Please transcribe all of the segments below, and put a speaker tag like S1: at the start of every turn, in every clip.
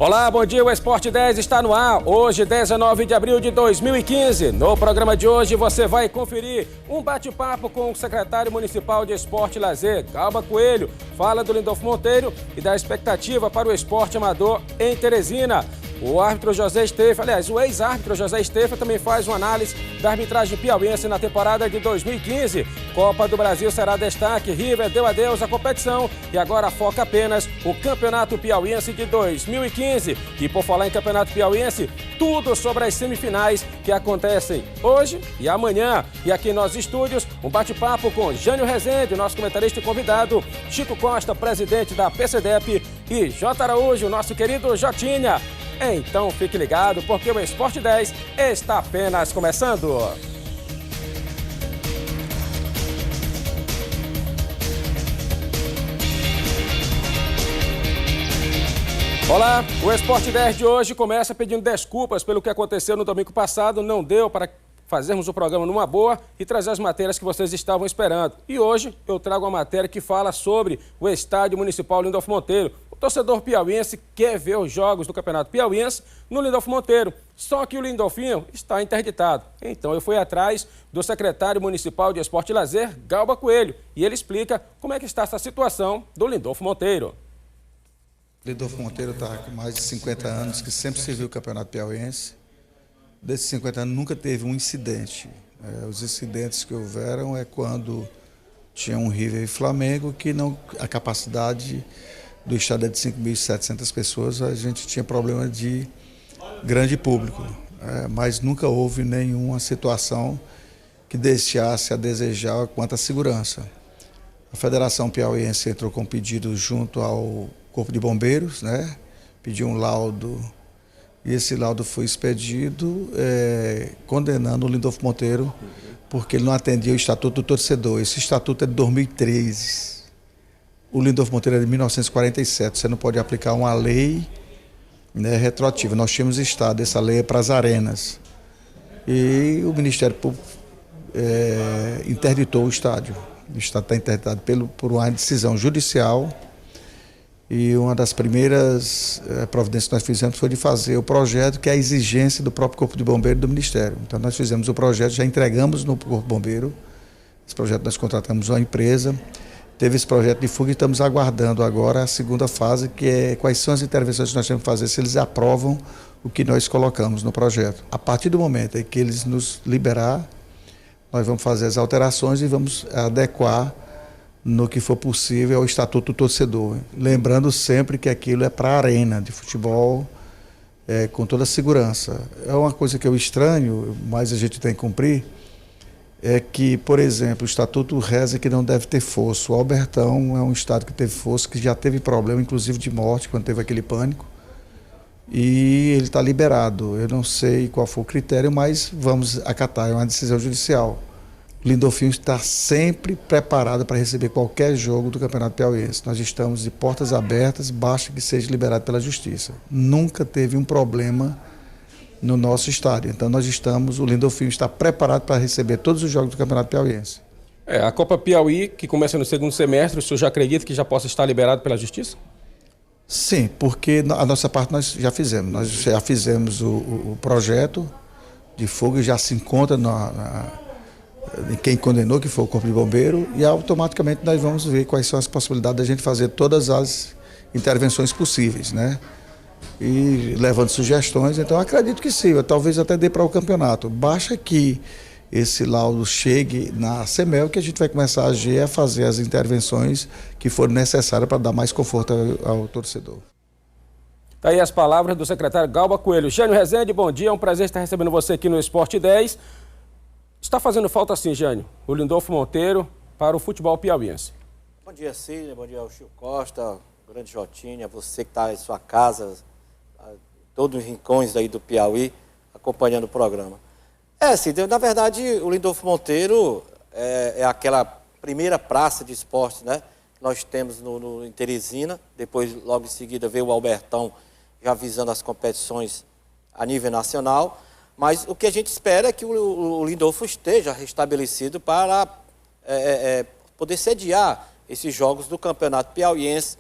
S1: Olá, bom dia, o Esporte 10 está no ar. Hoje, 19 de abril de 2015. No programa de hoje, você vai conferir um bate-papo com o secretário municipal de Esporte e Lazer, Galba Coelho. Fala do Lindolfo Monteiro e da expectativa para o esporte amador em Teresina. O árbitro José Estefa, aliás, o ex-árbitro José Estefa também faz uma análise da arbitragem piauiense na temporada de 2015. Copa do Brasil será destaque, River deu adeus à competição e agora foca apenas o Campeonato Piauiense de 2015. E por falar em Campeonato Piauiense, tudo sobre as semifinais que acontecem hoje e amanhã. E aqui nos estúdios, um bate-papo com Jânio Rezende, nosso comentarista e convidado, Chico Costa, presidente da PCDEP, e J. Araújo, nosso querido Jotinha. Então fique ligado, porque o Esporte 10 está apenas começando. Olá, o Esporte 10 de hoje começa pedindo desculpas pelo que aconteceu no domingo passado. Não deu para fazermos o programa numa boa e trazer as matérias que vocês estavam esperando. E hoje eu trago uma matéria que fala sobre o Estádio Municipal Lindolfo Monteiro. O torcedor piauiense quer ver os jogos do Campeonato Piauiense no Lindolfo Monteiro, só que o Lindolfinho está interditado. Então eu fui atrás do secretário municipal de Esporte e Lazer, Galba Coelho, e ele explica como é que está essa situação do Lindolfo Monteiro.
S2: O Lindolfo Monteiro está com mais de 50 anos, que sempre serviu o Campeonato Piauiense. Desses 50 anos nunca teve um incidente. Os incidentes que houveram é quando tinha um River e Flamengo, que não, a capacidade do estádio é de 5.700 pessoas, a gente tinha problema de grande público. Mas nunca houve nenhuma situação que deixasse a desejar quanto à segurança. A Federação Piauiense entrou com pedido junto ao Corpo de Bombeiros, né? Pediu um laudo. E esse laudo foi expedido condenando o Lindolfo Monteiro porque ele não atendia o Estatuto do Torcedor. Esse Estatuto é de 2003. O Lindolfo Monteiro é de 1947. Você não pode aplicar uma lei, né, retroativa. Nós tínhamos Estado, essa lei é para as arenas. E o Ministério Público interditou o estádio. O estádio está interditado por uma decisão judicial. E uma das primeiras providências que nós fizemos foi de fazer o projeto, que é a exigência do próprio Corpo de Bombeiro e do Ministério. Então nós fizemos o projeto, já entregamos no Corpo de Bombeiro. Esse projeto nós contratamos uma empresa, teve esse projeto de fuga e estamos aguardando agora a segunda fase, que é quais são as intervenções que nós temos que fazer, se eles aprovam o que nós colocamos no projeto. A partir do momento em que eles nos liberar, nós vamos fazer as alterações e vamos adequar no que for possível ao Estatuto do Torcedor. Lembrando sempre que aquilo é para a arena de futebol, com toda a segurança. É uma coisa que eu estranho, mas a gente tem que cumprir, é que, por exemplo, o Estatuto reza que não deve ter fosso. O Albertão é um estado que teve fosso, que já teve problema, inclusive de morte, quando teve aquele pânico, e ele está liberado. Eu não sei qual foi o critério, mas vamos acatar, é uma decisão judicial. O Lindolfinho está sempre preparado para receber qualquer jogo do Campeonato Piauiense. Nós estamos de portas abertas, basta que seja liberado pela Justiça. Nunca teve um problema no nosso estádio. Então o Lindolfinho está preparado para receber todos os jogos do Campeonato Piauiense.
S1: A Copa Piauí, que começa no segundo semestre, o senhor já acredita que já possa estar liberado pela Justiça?
S2: Sim, porque a nossa parte nós já fizemos. Nós já fizemos o projeto de fuga e já se encontra em quem condenou, que foi o Corpo de Bombeiro, e automaticamente nós vamos ver quais são as possibilidades da gente fazer todas as intervenções possíveis, né? E levando sugestões, então acredito que sim, talvez até dê para o campeonato. Basta que esse laudo chegue na CEMEL, que a gente vai começar a agir, a fazer as intervenções que forem necessárias para dar mais conforto ao torcedor.
S1: Tá aí as palavras do secretário Galba Coelho. Jânio Rezende, bom dia, é um prazer estar recebendo você aqui no Esporte 10. Está fazendo falta sim, Jânio, o Lindolfo Monteiro para o futebol piauiense.
S3: Bom dia, Cília, bom dia ao Chico Costa, grande Jotinha, você que está em sua casa, todos os rincões aí do Piauí, acompanhando o programa. Cília, na verdade, o Lindolfo Monteiro é aquela primeira praça de esporte, né? Que nós temos em Teresina, depois, logo em seguida, veio o Albertão, já visando as competições a nível nacional. Mas o que a gente espera é que o Lindolfo esteja restabelecido para poder sediar esses jogos do Campeonato Piauiense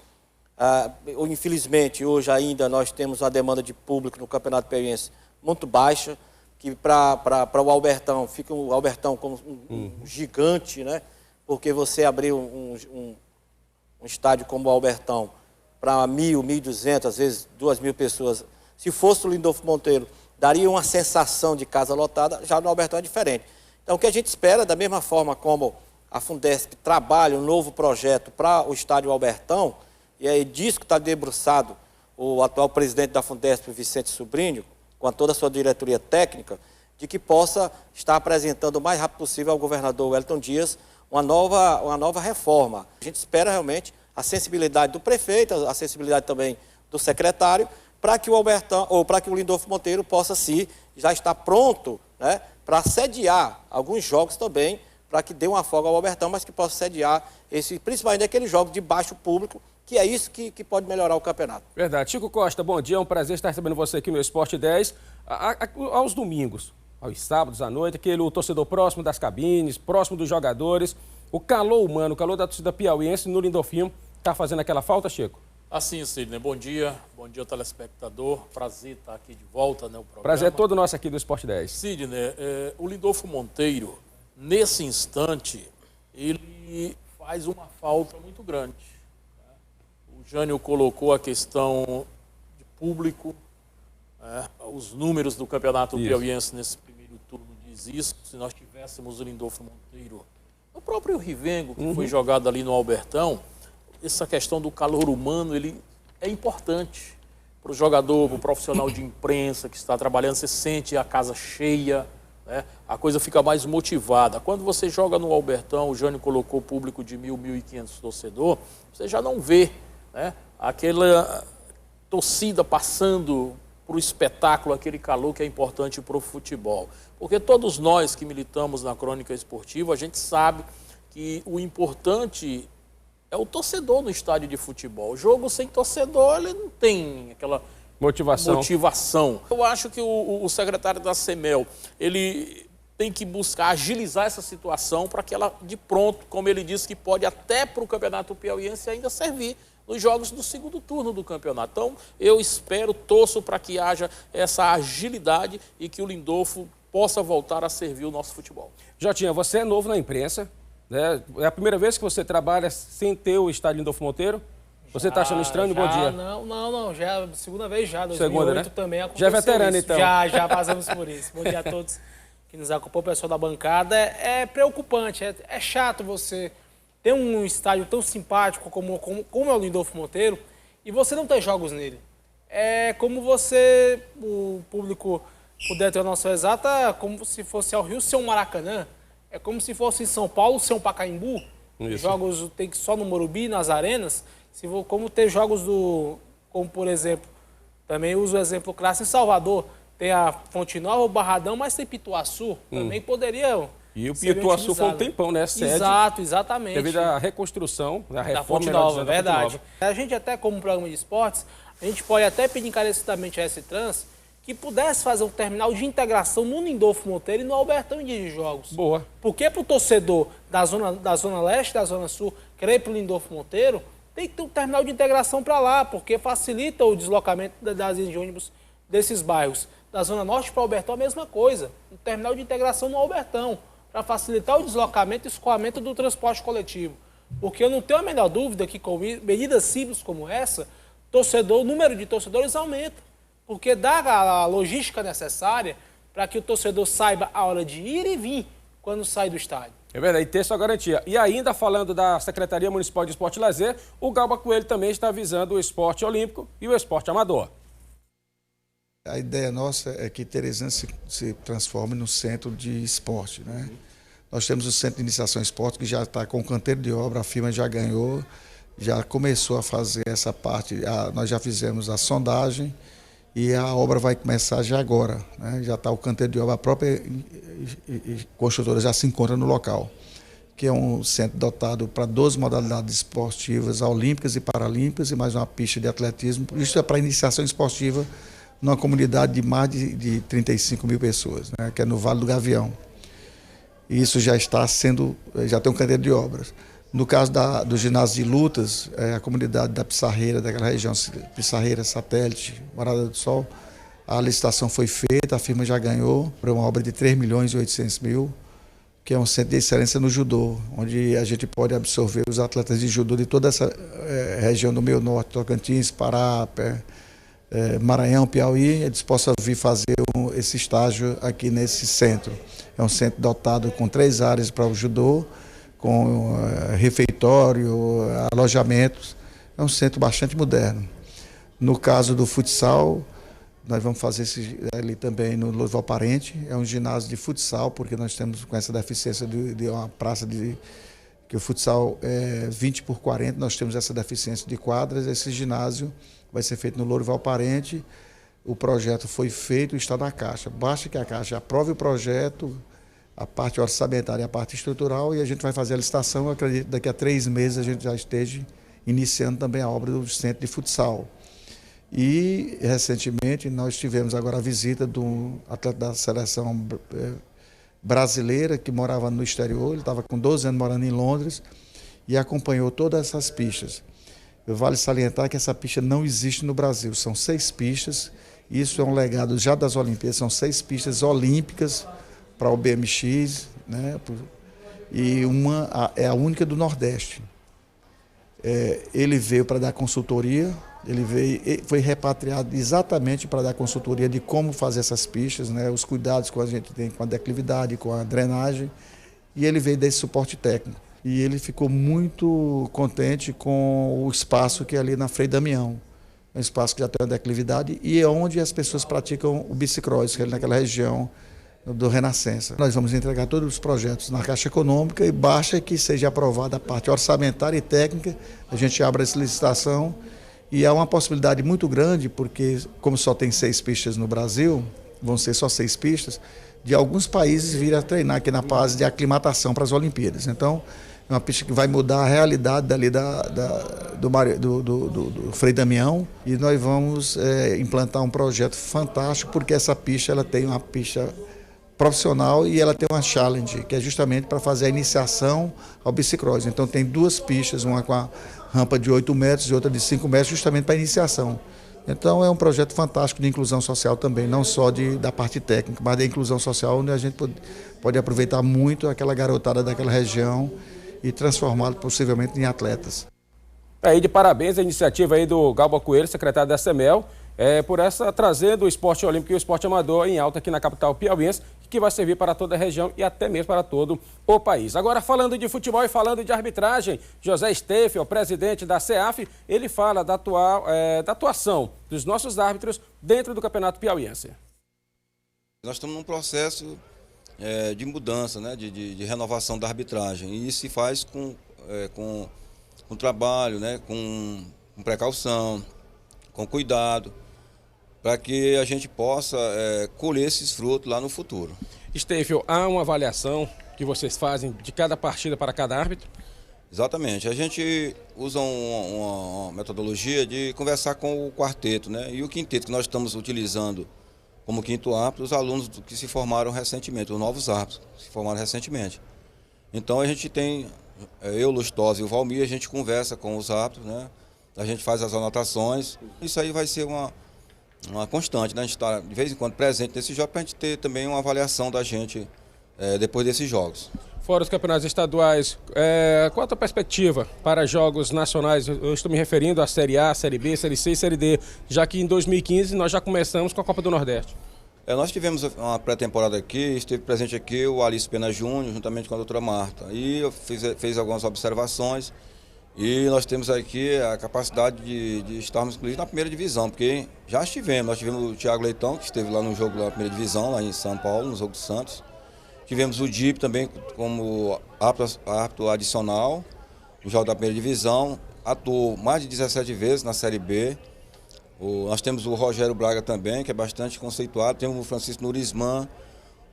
S3: Infelizmente, hoje ainda nós temos uma demanda de público no Campeonato Piauiense muito baixa, que para o Albertão, fica o Albertão como um gigante, né? Porque você abrir um estádio como o Albertão para 1.000, 1.200, às vezes 2.000 pessoas, se fosse o Lindolfo Monteiro, daria uma sensação de casa lotada, já no Albertão é diferente. Então, o que a gente espera, da mesma forma como a Fundesp trabalha um novo projeto para o estádio Albertão, e é disso que está debruçado o atual presidente da Fundesp, Vicente Sobrinho, com toda a sua diretoria técnica, de que possa estar apresentando o mais rápido possível ao governador Wellington Dias uma nova reforma. A gente espera realmente a sensibilidade do prefeito, a sensibilidade também do secretário, para que o Albertão, ou para que o Lindolfo Monteiro possa já estar pronto, né, para sediar alguns jogos também, para que dê uma folga ao Albertão, mas que possa sediar principalmente aqueles jogos de baixo público, que é isso que pode melhorar o campeonato.
S1: Verdade. Chico Costa, bom dia, é um prazer estar recebendo você aqui no Esporte 10. Aos domingos, aos sábados à noite, o torcedor próximo das cabines, próximo dos jogadores, o calor humano, o calor da torcida piauiense no Lindolfinho, está fazendo aquela falta, Chico?
S4: Assim, Sidney, bom dia telespectador, prazer estar aqui de volta, né, o programa.
S1: Prazer é todo nosso aqui do Esporte 10.
S4: Sidney, o Lindolfo Monteiro, nesse instante, ele faz uma falta muito grande. Né? O Jânio colocou a questão de público, né? Os números do Campeonato Piauiense nesse primeiro turno diz isso. Se nós tivéssemos o Lindolfo Monteiro, o próprio Rivengo, que foi jogado ali no Albertão, essa questão do calor humano, ele é importante para o jogador, para o profissional de imprensa que está trabalhando, você sente a casa cheia, né? A coisa fica mais motivada. Quando você joga no Albertão, o Jânio colocou público de 1.000, 1.500 torcedor, você já não vê, né, aquela torcida passando para o espetáculo, aquele calor que é importante para o futebol. Porque todos nós que militamos na crônica esportiva, a gente sabe que o importante é o torcedor no estádio de futebol. O jogo sem torcedor, ele não tem aquela motivação. Eu acho que o secretário da CEMEL, ele tem que buscar agilizar essa situação para que ela, de pronto, como ele disse, que pode até para o Campeonato Piauiense ainda servir nos jogos do segundo turno do campeonato. Então, eu espero, torço para que haja essa agilidade e que o Lindolfo possa voltar a servir o nosso futebol.
S1: Jotinha, você é novo na imprensa, né? É a primeira vez que você trabalha sem ter o estádio Lindolfo Monteiro? Você está achando estranho? Bom dia.
S5: Não, já é a segunda vez já, 2008
S1: segunda, né?
S5: Também aconteceu.
S1: Já é veterano,
S5: isso.
S1: então.
S5: Já passamos por isso. Bom dia a todos que nos acompanham, o pessoal da bancada. É preocupante, é chato você ter um estádio tão simpático como é o Lindolfo Monteiro e você não ter jogos nele. É como o público puder ter a noção exata, como se fosse ao Rio ser um Maracanã. É como se fosse em São Paulo ser um Pacaembu. Jogos tem que só no Morumbi, nas arenas. Como ter jogos como por exemplo, também uso o exemplo clássico em Salvador, tem a Fonte Nova, o Barradão, mas tem Pituaçu, também poderia.
S1: E o Pituaçu foi um tempão, né? Sede,
S5: exatamente.
S1: Devido à reconstrução, a reforma
S5: da Fonte Nova, verdade. A gente até, como programa de esportes, a gente pode até pedir encarecidamente a S-Trans que pudesse fazer um terminal de integração no Lindolfo Monteiro e no Albertão em dia de jogos.
S1: Boa.
S5: Porque para o torcedor da zona leste, da zona sul, querer ir para o Lindolfo Monteiro, tem que ter um terminal de integração para lá, porque facilita o deslocamento das linhas de ônibus desses bairros. Da Zona Norte para o Albertão, a mesma coisa. Um terminal de integração no Albertão, para facilitar o deslocamento e escoamento do transporte coletivo. Porque eu não tenho a menor dúvida que com medidas simples como essa, o número de torcedores aumenta. Porque dá a logística necessária para que o torcedor saiba a hora de ir e vir quando sai do estádio.
S1: É verdade, e ter sua garantia. E ainda falando da Secretaria Municipal de Esporte e Lazer, o Galba Coelho também está visando o esporte olímpico e o esporte amador.
S2: A ideia nossa é que Teresina se transforme no centro de esporte, né? Nós temos o Centro de Iniciação em Esporte, que já está com o canteiro de obra, a firma já ganhou, já começou a fazer essa parte, nós já fizemos a sondagem e a obra vai começar já agora, né? Já está o canteiro de obra, a própria construtora já se encontra no local, que é um centro dotado para 12 modalidades esportivas olímpicas e paralímpicas e mais uma pista de atletismo. Isso é para iniciação esportiva numa comunidade de mais de 35 mil pessoas, né? Que é no Vale do Gavião. E isso já está já tem um canteiro de obras. No caso do ginásio de lutas, a comunidade da Pissarreira, daquela região, Pissarreira, Satélite, Morada do Sol, a licitação foi feita, a firma já ganhou por uma obra de 3.800.000, que é um centro de excelência no judô, onde a gente pode absorver os atletas de judô de toda essa região do meio norte, Tocantins, Pará, Maranhão, Piauí, eles possam vir fazer esse estágio aqui nesse centro. É um centro dotado com 3 áreas para o judô, com refeitório, alojamentos. É um centro bastante moderno. No caso do futsal, nós vamos fazer ali também no Lourival Parente. É um ginásio de futsal, porque nós temos com essa deficiência de uma praça que o futsal é 20x40, nós temos essa deficiência de quadras. Esse ginásio vai ser feito no Lourival Parente. O projeto foi feito e está na Caixa. Basta que a Caixa aprove o projeto, a parte orçamentária e a parte estrutural, e a gente vai fazer a licitação. Eu acredito que daqui a 3 meses a gente já esteja iniciando também a obra do centro de futsal. E, recentemente, nós tivemos agora a visita do atleta da seleção brasileira, que morava no exterior. Ele estava com 12 anos morando em Londres e acompanhou todas essas pistas. Vale salientar que essa pista não existe no Brasil. São 6 pistas. Isso é um legado já das Olimpíadas. São 6 pistas olímpicas para o BMX, né? E uma é a única do Nordeste. Ele veio para dar consultoria, foi repatriado exatamente para dar consultoria de como fazer essas pistas, né? Os cuidados que a gente tem com a declividade, com a drenagem, e ele veio desse suporte técnico. E ele ficou muito contente com o espaço que é ali na Frei Damião. É um espaço que já tem uma declividade e é onde as pessoas praticam o bicicross, que é naquela região do Renascença. Nós vamos entregar todos os projetos na Caixa Econômica e basta que seja aprovada a parte orçamentária e técnica, a gente abre essa licitação e há uma possibilidade muito grande, porque como só tem 6 pistas no Brasil, vão ser só 6 pistas, de alguns países vir a treinar aqui na fase de aclimatação para as Olimpíadas. Então, é uma pista que vai mudar a realidade dali do Frei Damião e nós vamos implantar um projeto fantástico, porque essa pista ela tem uma pista profissional e ela tem uma challenge, que é justamente para fazer a iniciação ao bicicross. Então tem 2 pistas, uma com a rampa de 8 metros e outra de 5 metros, justamente para a iniciação. Então é um projeto fantástico de inclusão social também, não só da parte técnica, mas da inclusão social, onde a gente pode aproveitar muito aquela garotada daquela região e transformá-la possivelmente em atletas.
S1: Aí de parabéns a iniciativa aí do Galba Coelho, secretário da SEMEL, por essa trazendo o esporte olímpico e o esporte amador em alta aqui na capital piauiense, que vai servir para toda a região e até mesmo para todo o país. Agora, falando de futebol e falando de arbitragem, José Steffel, presidente da CEAF, ele fala da atuação dos nossos árbitros dentro do Campeonato Piauiense.
S6: Nós estamos num processo de mudança, né, de renovação da arbitragem, e isso se faz com trabalho, né, com precaução, com cuidado, para que a gente possa colher esses frutos lá no futuro.
S1: Steffel, há uma avaliação que vocês fazem de cada partida para cada árbitro?
S6: Exatamente. A gente usa uma metodologia de conversar com o quarteto, né? E o quinteto que nós estamos utilizando como quinto árbitro, os alunos que se formaram recentemente, os novos árbitros que se formaram recentemente. Então a gente tem, eu, Lustosa e o Valmir, a gente conversa com os árbitros, né? A gente faz as anotações. Isso aí vai ser uma constante, né? A gente está de vez em quando presente nesse jogo para a gente ter também uma avaliação da gente depois desses jogos.
S1: Fora os campeonatos estaduais, qual a tua perspectiva para jogos nacionais? Eu estou me referindo à Série A, Série B, Série C e Série D, já que em 2015 nós já começamos com a Copa do Nordeste.
S6: Nós tivemos uma pré-temporada aqui, esteve presente aqui o Alice Pena Júnior, juntamente com a doutora Marta. E eu fiz algumas observações e nós temos aqui a capacidade de estarmos inclusive na primeira divisão, porque já estivemos, nós tivemos o Thiago Leitão, que esteve lá no jogo da primeira divisão, lá em São Paulo, no jogo do Santos. Tivemos o DIP também como árbitro adicional, no jogo da primeira divisão, atuou mais de 17 vezes na Série B. Nós temos o Rogério Braga também, que é bastante conceituado, temos o Francisco Nurisman,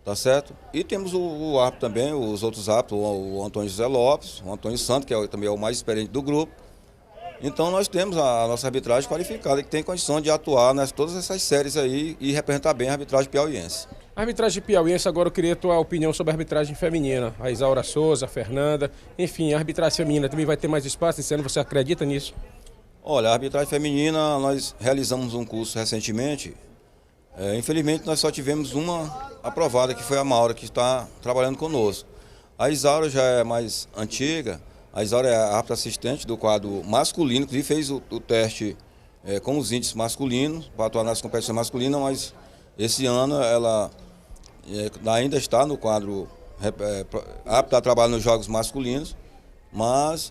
S6: tá certo? E temos o árbitro também, os outros árbitros, o Antônio José Lopes, o Antônio Santos, que também é o mais experiente do grupo. Então nós temos a nossa arbitragem qualificada, que tem condição de atuar nas todas essas séries aí e representar bem a arbitragem piauiense.
S1: Arbitragem piauiense, agora eu queria a tua opinião sobre a arbitragem feminina. A Isaura Souza, a Fernanda, enfim, a arbitragem feminina também vai ter mais espaço esse ano, você acredita nisso?
S6: Olha, a arbitragem feminina, nós realizamos um curso recentemente. Infelizmente, nós só tivemos uma aprovada, que foi a Maura, que está trabalhando conosco. A Isaura já é mais antiga, a Isaura é a árbitra assistente do quadro masculino, inclusive fez o teste com os índices masculinos, para atuar nas competições masculinas, mas esse ano ela ainda está no quadro apta a trabalhar nos jogos masculinos, mas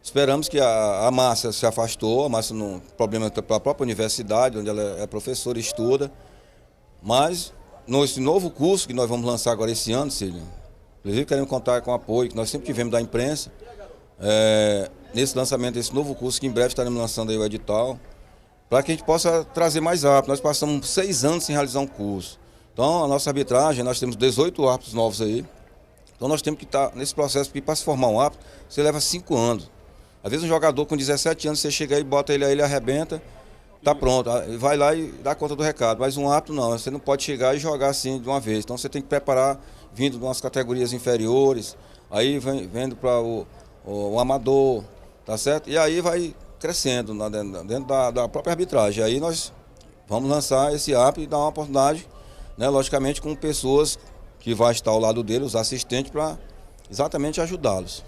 S6: esperamos que a Márcia se afastou, a Márcia não problema para a própria universidade, onde ela é professora e estuda, mas nesse novo curso que nós vamos lançar agora esse ano, Cília, inclusive queremos contar com o apoio que nós sempre tivemos da imprensa, nesse lançamento desse novo curso, que em breve estaremos lançando aí o edital, para que a gente possa trazer mais árbitros. Nós passamos 6 anos sem realizar um curso. Então, a nossa arbitragem, nós temos 18 árbitros novos aí. Então, nós temos que estar nesse processo, porque para se formar um árbitro, você leva 5 anos. Às vezes, um jogador com 17 anos, você chega aí, bota ele aí, ele arrebenta, tá pronto. Vai lá e dá conta do recado. Mas um árbitro não, você não pode chegar e jogar assim de uma vez. Então, você tem que preparar, vindo de umas categorias inferiores, aí vendo para o amador, tá certo? E aí vai crescendo dentro da própria arbitragem. Aí nós vamos lançar esse árbitro e dar uma oportunidade, né, logicamente com pessoas que vão estar ao lado dele, os assistentes, para exatamente ajudá-los.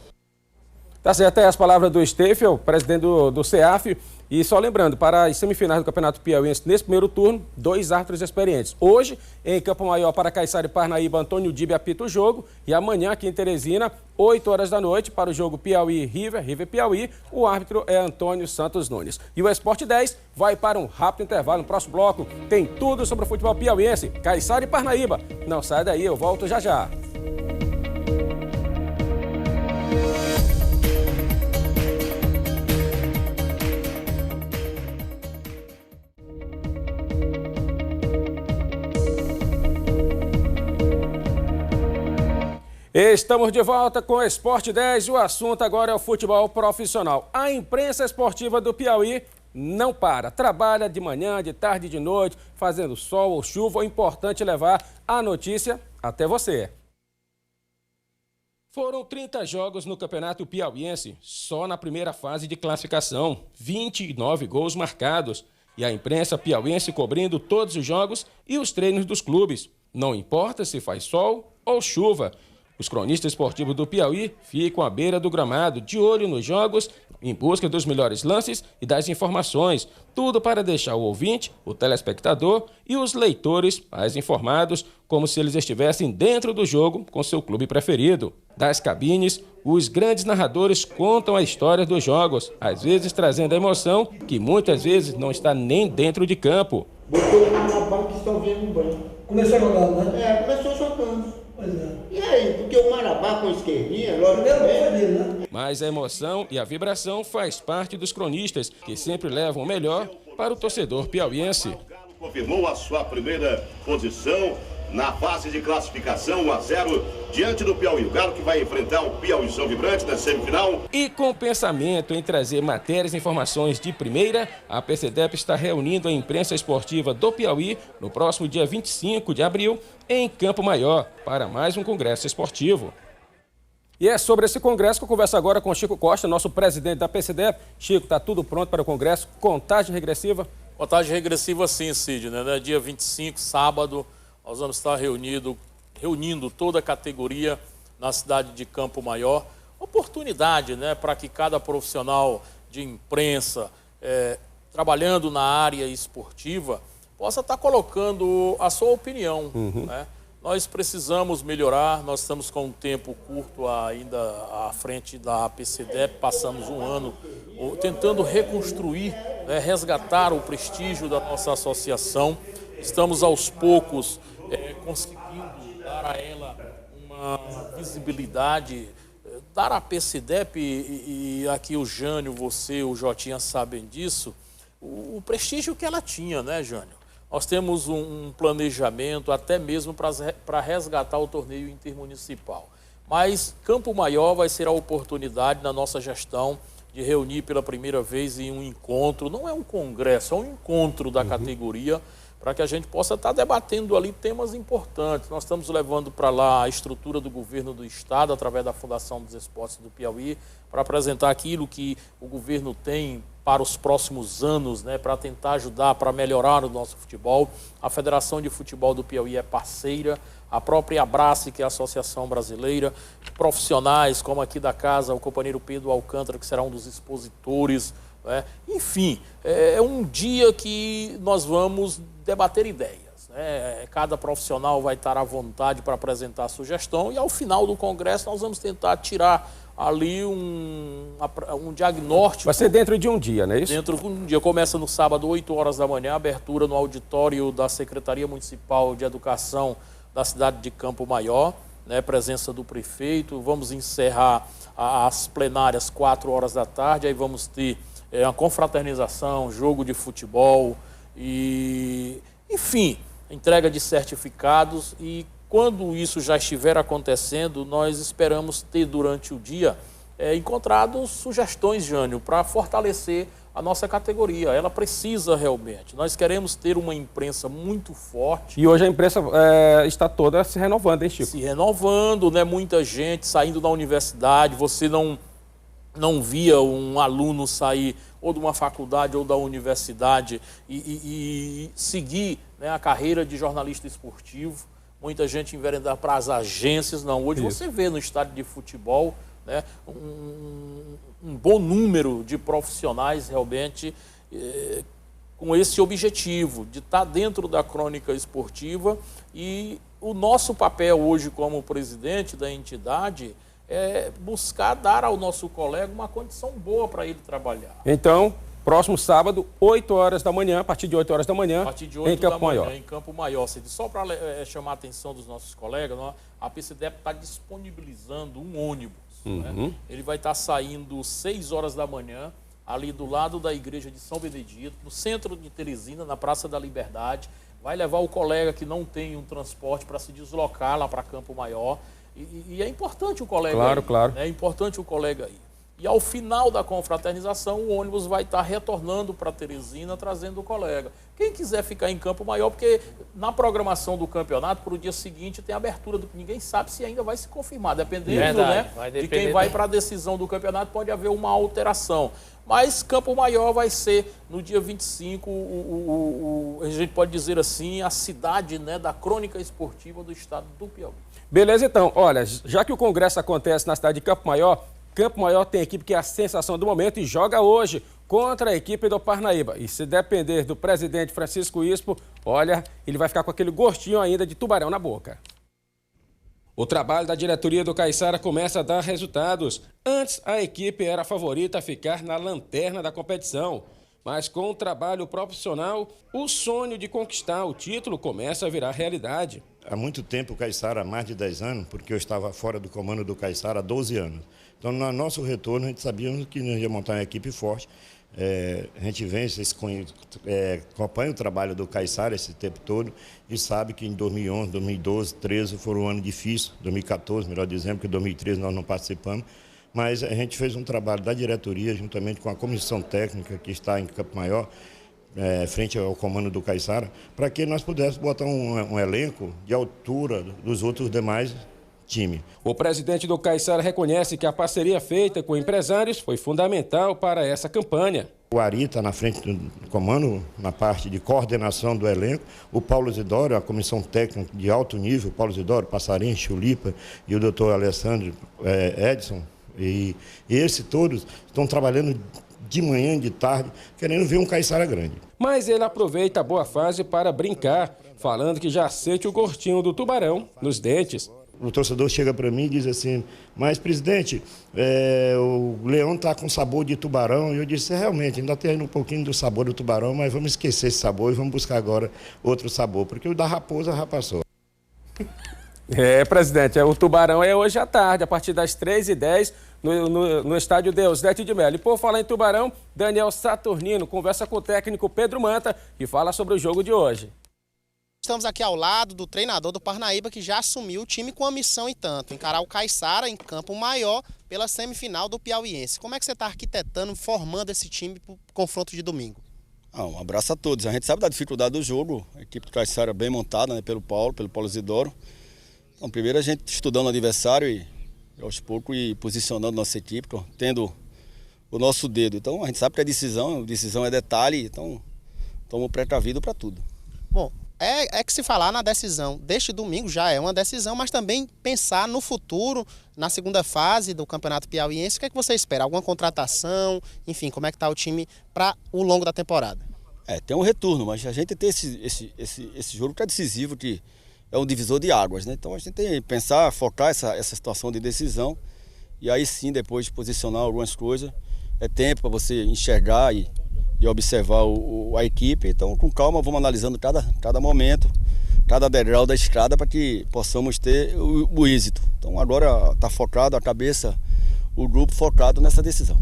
S1: Tá certo, é as palavras do Steffel, presidente do CEAF. E só lembrando, para as semifinais do Campeonato Piauiense, nesse primeiro turno, 2 árbitros experientes. Hoje, em Campo Maior, para Caiçara e Parnaíba, Antônio Dibe apita o jogo. E amanhã, aqui em Teresina, 8 horas da noite, para o jogo Piauí-River, River-Piauí, o árbitro é Antônio Santos Nunes. E o Esporte 10 vai para um rápido intervalo. No próximo bloco, tem tudo sobre o futebol piauiense, Caiçara e Parnaíba. Não sai daí, eu volto já já. Estamos de volta com o Esporte 10 e o assunto agora é o futebol profissional. A imprensa esportiva do Piauí não para. Trabalha de manhã, de tarde e de noite, fazendo sol ou chuva. O importante é levar a notícia até você. Foram 30 jogos no Campeonato Piauiense, só na primeira fase de classificação. 29 gols marcados. E a imprensa piauiense cobrindo todos os jogos e os treinos dos clubes. Não importa se faz sol ou chuva. Os cronistas esportivos do Piauí ficam à beira do gramado, de olho nos jogos, em busca dos melhores lances e das informações. Tudo para deixar o ouvinte, o telespectador e os leitores mais informados, como se eles estivessem dentro do jogo com seu clube preferido. Das cabines, os grandes narradores contam a história dos jogos, às vezes trazendo a emoção que muitas vezes não está nem dentro de campo.
S7: Botou o na banca e estão vendo no banco.
S8: Começou jogando, né?
S7: Começou jogando.
S8: Pois é.
S7: E aí, porque o Marabá com a esquerdinha, lógico.
S1: Mas a emoção e a vibração faz parte dos cronistas, que sempre levam o melhor para o torcedor piauiense.
S9: O Galo confirmou a sua primeira posição na fase de classificação 1-0 diante do Piauí. O Galo que vai enfrentar o Piauí São Vibrante na semifinal.
S1: E com pensamento em trazer matérias e informações de primeira, a PCDEP está reunindo a imprensa esportiva do Piauí no próximo dia 25 de abril, em Campo Maior, para mais um congresso esportivo. E é sobre esse congresso que eu converso agora com Chico Costa, nosso presidente da PCDEP. Chico, está tudo pronto para o congresso? Contagem regressiva?
S4: Contagem regressiva sim, Cid, né? Dia 25, sábado, nós vamos estar reunindo toda a categoria na cidade de Campo Maior. Oportunidade, né, para que cada profissional de imprensa, trabalhando na área esportiva, possa estar colocando a sua opinião. Né? Nós precisamos melhorar, nós estamos com um tempo curto ainda à frente da PCDEP, passamos um ano tentando reconstruir, né, resgatar o prestígio da nossa associação. Estamos aos poucos conseguindo dar a ela uma visibilidade, dar à PCDEP, e aqui o Jânio, você, o Jotinha sabem disso, o prestígio que ela tinha, né, Jânio? Nós temos um planejamento até mesmo para resgatar o torneio intermunicipal. Mas Campo Maior vai ser a oportunidade na nossa gestão de reunir pela primeira vez em um encontro, não é um congresso, é um encontro da categoria, para que a gente possa estar debatendo ali temas importantes. Nós estamos levando para lá a estrutura do governo do Estado, através da Fundação dos Esportes do Piauí, para apresentar aquilo que o governo tem para os próximos anos, né, para tentar ajudar, para melhorar o nosso futebol. A Federação de Futebol do Piauí é parceira, a própria Abrace, que é a Associação Brasileira, profissionais como aqui da casa, o companheiro Pedro Alcântara, que será um dos expositores, né? Enfim, é um dia que nós vamos debater ideias, né? Cada profissional vai estar à vontade para apresentar a sugestão e ao final do congresso nós vamos tentar tirar ali um diagnóstico.
S1: Vai ser dentro de um dia, não é isso?
S4: Dentro de um dia. Começa no sábado, 8 horas da manhã, abertura no auditório da Secretaria Municipal de Educação da cidade de Campo Maior, né? Presença do prefeito. Vamos encerrar as plenárias 4 horas da tarde, aí vamos ter uma confraternização, jogo de futebol e, enfim, entrega de certificados. E quando isso já estiver acontecendo, nós esperamos ter durante o dia encontrado sugestões, Jânio, para fortalecer a nossa categoria. Ela precisa realmente. Nós queremos ter uma imprensa muito forte.
S1: E hoje a imprensa está toda se renovando, hein, Chico?
S4: Se renovando, né? Muita gente saindo da universidade. Você não via um aluno sair ou de uma faculdade ou da universidade e seguir, né, a carreira de jornalista esportivo. Muita gente enveredar para as agências. Não, hoje você vê no estádio de futebol, né, um bom número de profissionais realmente com esse objetivo de estar dentro da crônica esportiva. E o nosso papel hoje como presidente da entidade é buscar dar ao nosso colega uma condição boa para ele trabalhar.
S1: Então, próximo sábado, 8 horas da manhã, a partir de 8 horas da manhã,
S4: a partir de 8
S1: em Campo Maior.
S4: Em Campo Maior. Só para chamar a atenção dos nossos colegas, a PCDEP está disponibilizando um ônibus. Né? Ele vai estar saindo 6 horas da manhã, ali do lado da igreja de São Benedito, no centro de Teresina, na Praça da Liberdade. Vai levar o colega que não tem um transporte para se deslocar lá para Campo Maior. E é importante o colega ir.
S1: Claro.
S4: É importante o colega ir. E ao final da confraternização, o ônibus vai estar retornando para Teresina, trazendo o colega. Quem quiser ficar em Campo Maior, porque na programação do campeonato, para o dia seguinte, tem abertura, ninguém sabe se ainda vai se confirmar. Dependendo, de quem vai para a decisão do campeonato, pode haver uma alteração. Mas Campo Maior vai ser, no dia 25, a gente pode dizer assim, a cidade, né, da crônica esportiva do estado do Piauí.
S1: Beleza, então. Olha, já que o congresso acontece na cidade de Campo Maior tem equipe que é a sensação do momento e joga hoje contra a equipe do Parnaíba. E se depender do presidente Francisco Ispo, olha, ele vai ficar com aquele gostinho ainda de tubarão na boca. O trabalho da diretoria do Caiçara começa a dar resultados. Antes, a equipe era a favorita a ficar na lanterna da competição. Mas com o trabalho profissional, o sonho de conquistar o título começa a virar realidade.
S8: Há muito tempo o Caiçara, há mais de 10 anos, porque eu estava fora do comando do Caiçara há 12 anos. Então, no nosso retorno, a gente sabia que nós ia montar uma equipe forte. A gente vem, acompanha o trabalho do Caiçara esse tempo todo e sabe que em 2011, 2012, 2013 foram um ano difícil, 2014, melhor dizendo, porque em 2013 nós não participamos. Mas a gente fez um trabalho da diretoria, juntamente com a comissão técnica que está em Campo Maior, frente ao comando do Caiçara, para que nós pudéssemos botar um elenco de altura dos outros demais times.
S1: O presidente do Caiçara reconhece que a parceria feita com empresários foi fundamental para essa campanha.
S8: O Ari está na frente do comando, na parte de coordenação do elenco. O Paulo Isidoro, a comissão técnica de alto nível, Paulo Isidoro, Passarinho, Chulipa e o doutor Alessandro Edson. E esses todos estão trabalhando de manhã, de tarde, querendo ver um Caiçara grande.
S1: Mas ele aproveita a boa fase para brincar, falando que já sente o gostinho do tubarão nos dentes.
S8: O torcedor chega para mim e diz assim, mas presidente, o leão está com sabor de tubarão. E eu disse, realmente, ainda tem um pouquinho do sabor do tubarão, mas vamos esquecer esse sabor e vamos buscar agora outro sabor, porque o da raposa já passou.
S1: Presidente, o tubarão é hoje à tarde, a partir das 3h10, no estádio Deusdete de Melo. E por falar em tubarão, Daniel Saturnino conversa com o técnico Pedro Manta e fala sobre o jogo de hoje.
S10: Estamos aqui ao lado do treinador do Parnaíba, que já assumiu o time com a missão e tanto, encarar o Caiçara em Campo Maior pela semifinal do Piauiense. Como é que você está arquitetando, formando esse time para o confronto de domingo?
S11: Um abraço a todos. A gente sabe da dificuldade do jogo, a equipe do Caiçara bem montada, né, pelo Paulo Isidoro. Então, primeiro a gente estudando o adversário e aos poucos e posicionando nossa equipe, tendo o nosso dedo. Então a gente sabe que decisão é detalhe, então estamos precavidos para tudo.
S10: Bom, é que se falar na decisão deste domingo já é uma decisão, mas também pensar no futuro, na segunda fase do Campeonato Piauiense. O que é que você espera? Alguma contratação? Enfim, como é que está o time para o longo da temporada?
S11: Tem um retorno, mas a gente tem esse jogo que é decisivo, que é um divisor de águas, né? Então a gente tem que pensar, focar essa situação de decisão e aí sim depois posicionar algumas coisas. É tempo para você enxergar e observar a equipe. Então, com calma, vamos analisando cada momento, cada degrau da estrada para que possamos ter o êxito. Então, agora está focado a cabeça, o grupo focado nessa decisão.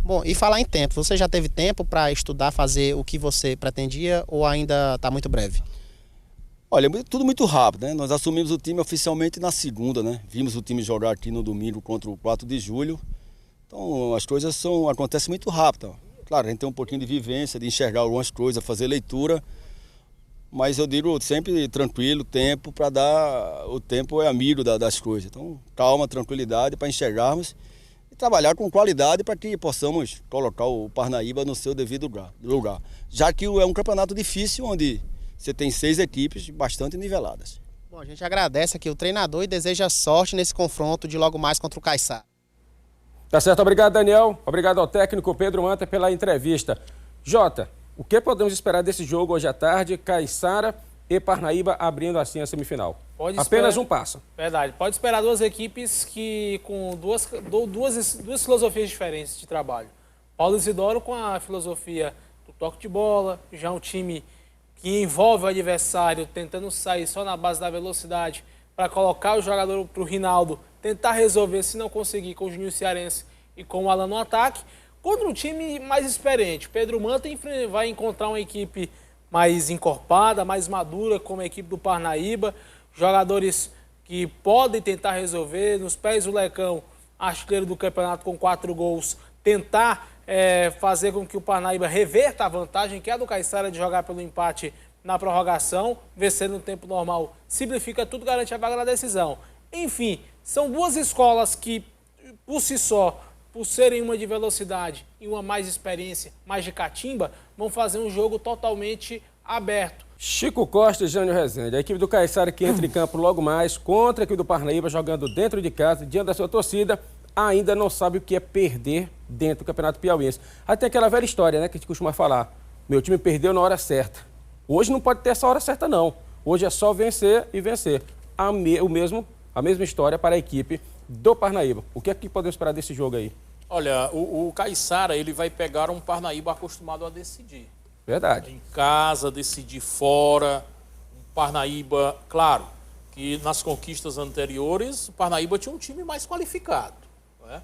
S10: Bom, e falar em tempo, você já teve tempo para estudar, fazer o que você pretendia ou ainda está muito breve?
S11: Olha, tudo muito rápido, né? Nós assumimos o time oficialmente na segunda, né? Vimos o time jogar aqui no domingo contra o 4 de julho. Então, as coisas acontecem muito rápido. Claro, a gente tem um pouquinho de vivência, de enxergar algumas coisas, fazer leitura, mas eu digo sempre tranquilo, tempo para dar... O tempo é amigo das coisas. Então, calma, tranquilidade para enxergarmos e trabalhar com qualidade para que possamos colocar o Parnaíba no seu devido lugar. Já que é um campeonato difícil, onde você tem 6 equipes bastante niveladas.
S10: Bom, a gente agradece aqui o treinador e deseja sorte nesse confronto de logo mais contra o Caiçara.
S1: Tá certo, obrigado, Daniel. Obrigado ao técnico Pedro Manta pela entrevista. Jota, o que podemos esperar desse jogo hoje à tarde? Caiçara e Parnaíba abrindo assim a semifinal. Apenas um passo.
S5: Verdade. Pode esperar duas equipes que com duas filosofias diferentes de trabalho. Paulo Isidoro com a filosofia do toque de bola, já um time que envolve o adversário tentando sair só na base da velocidade para colocar o jogador para o Rinaldo tentar resolver, se não conseguir, com o Juninho Cearense e com o Alan no ataque, contra um time mais experiente. Pedro Manta vai encontrar uma equipe mais encorpada, mais madura, como a equipe do Parnaíba, jogadores que podem tentar resolver, nos pés do Lecão, artilheiro do campeonato com 4 gols, tentar fazer com que o Parnaíba reverta a vantagem, que é a do Caiçara de jogar pelo empate na prorrogação, vencendo no tempo normal, simplifica tudo, garante a vaga na decisão. Enfim, são duas escolas que, por si só, por serem uma de velocidade e uma mais experiência, mais de catimba, vão fazer um jogo totalmente aberto.
S1: Chico Costa e Jânio Rezende, a equipe do Caiçara que entra em campo logo mais contra a equipe do Parnaíba, jogando dentro de casa, diante da sua torcida, ainda não sabe o que é perder dentro do Campeonato Piauiense. Aí tem aquela velha história, né, que a gente costuma falar, meu time perdeu na hora certa. Hoje não pode ter essa hora certa, não. Hoje é só vencer e vencer. A mesma história para a equipe do Parnaíba. O que é que podemos esperar desse jogo aí?
S4: Olha, o Caiçara, ele vai pegar um Parnaíba acostumado a decidir.
S1: Verdade.
S4: Em casa, decidir fora. Um Parnaíba, claro, que nas conquistas anteriores, o Parnaíba tinha um time mais qualificado. Né?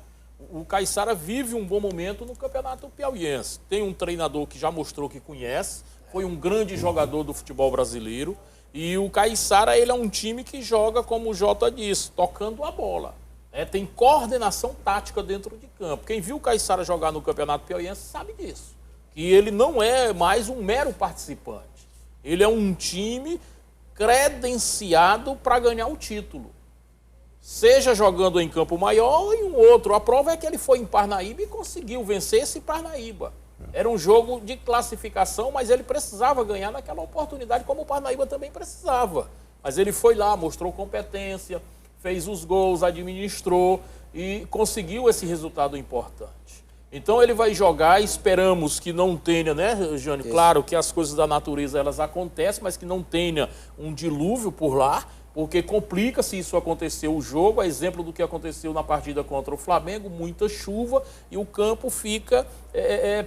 S4: O Caiçara vive um bom momento no Campeonato Piauiense. Tem um treinador que já mostrou que conhece, foi um grande jogador do futebol brasileiro. E o Caiçara, ele é um time que joga, como o Jota disse, tocando a bola. Tem coordenação tática dentro de campo. Quem viu o Caiçara jogar no Campeonato Piauiense sabe disso. Que ele não é mais um mero participante. Ele é um time credenciado para ganhar o título. Seja jogando em campo maior ou em um outro. A prova é que ele foi em Parnaíba e conseguiu vencer esse Parnaíba. Era um jogo de classificação, mas ele precisava ganhar naquela oportunidade, como o Parnaíba também precisava. Mas ele foi lá, mostrou competência, fez os gols, administrou e conseguiu esse resultado importante. Então ele vai jogar, esperamos que não tenha, né, Jânio? Claro que as coisas da natureza elas acontecem, mas que não tenha um dilúvio por lá, porque complica se isso acontecer o jogo, a exemplo do que aconteceu na partida contra o Flamengo, muita chuva e o campo fica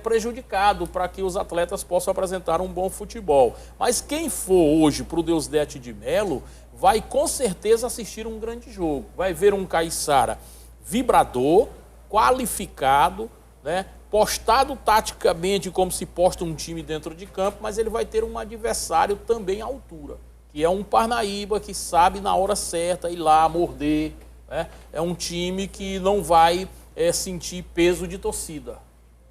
S4: prejudicado para que os atletas possam apresentar um bom futebol. Mas quem for hoje para o Deusdete de Melo vai com certeza assistir um grande jogo. Vai ver um Caiçara vibrador, qualificado, né, postado taticamente como se posta um time dentro de campo, mas ele vai ter um adversário também à altura, que é um Parnaíba que sabe na hora certa ir lá morder. Né? É um time que não vai sentir peso de torcida.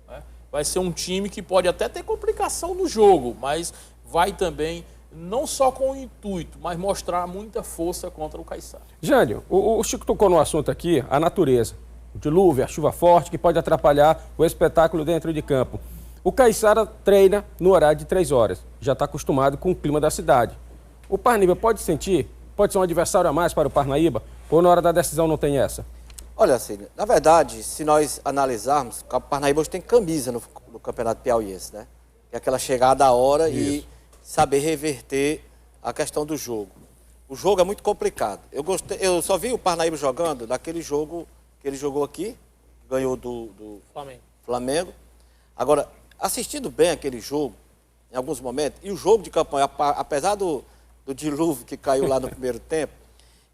S4: Né? vai ser um time que pode até ter complicação no jogo, mas vai também, não só com o intuito, mas mostrar muita força contra o Caiçara.
S1: Jânio, o Chico tocou no assunto aqui, a natureza. O dilúvio, a chuva forte, que pode atrapalhar o espetáculo dentro de campo. O Caiçara treina no horário de 3 horas. Já está acostumado com o clima da cidade. O Parnaíba pode sentir? Pode ser um adversário a mais para o Parnaíba? Ou na hora da decisão não tem essa?
S3: Olha, Cílio, na verdade, se nós analisarmos, o Parnaíba hoje tem camisa no Campeonato Piauiense, né? É aquela chegada à hora e saber reverter a questão do jogo. O jogo é muito complicado. Eu só vi o Parnaíba jogando naquele jogo que ele jogou aqui, ganhou do Flamengo. Agora, assistindo bem aquele jogo, em alguns momentos, e o jogo de campanha, apesar do dilúvio que caiu lá no primeiro tempo,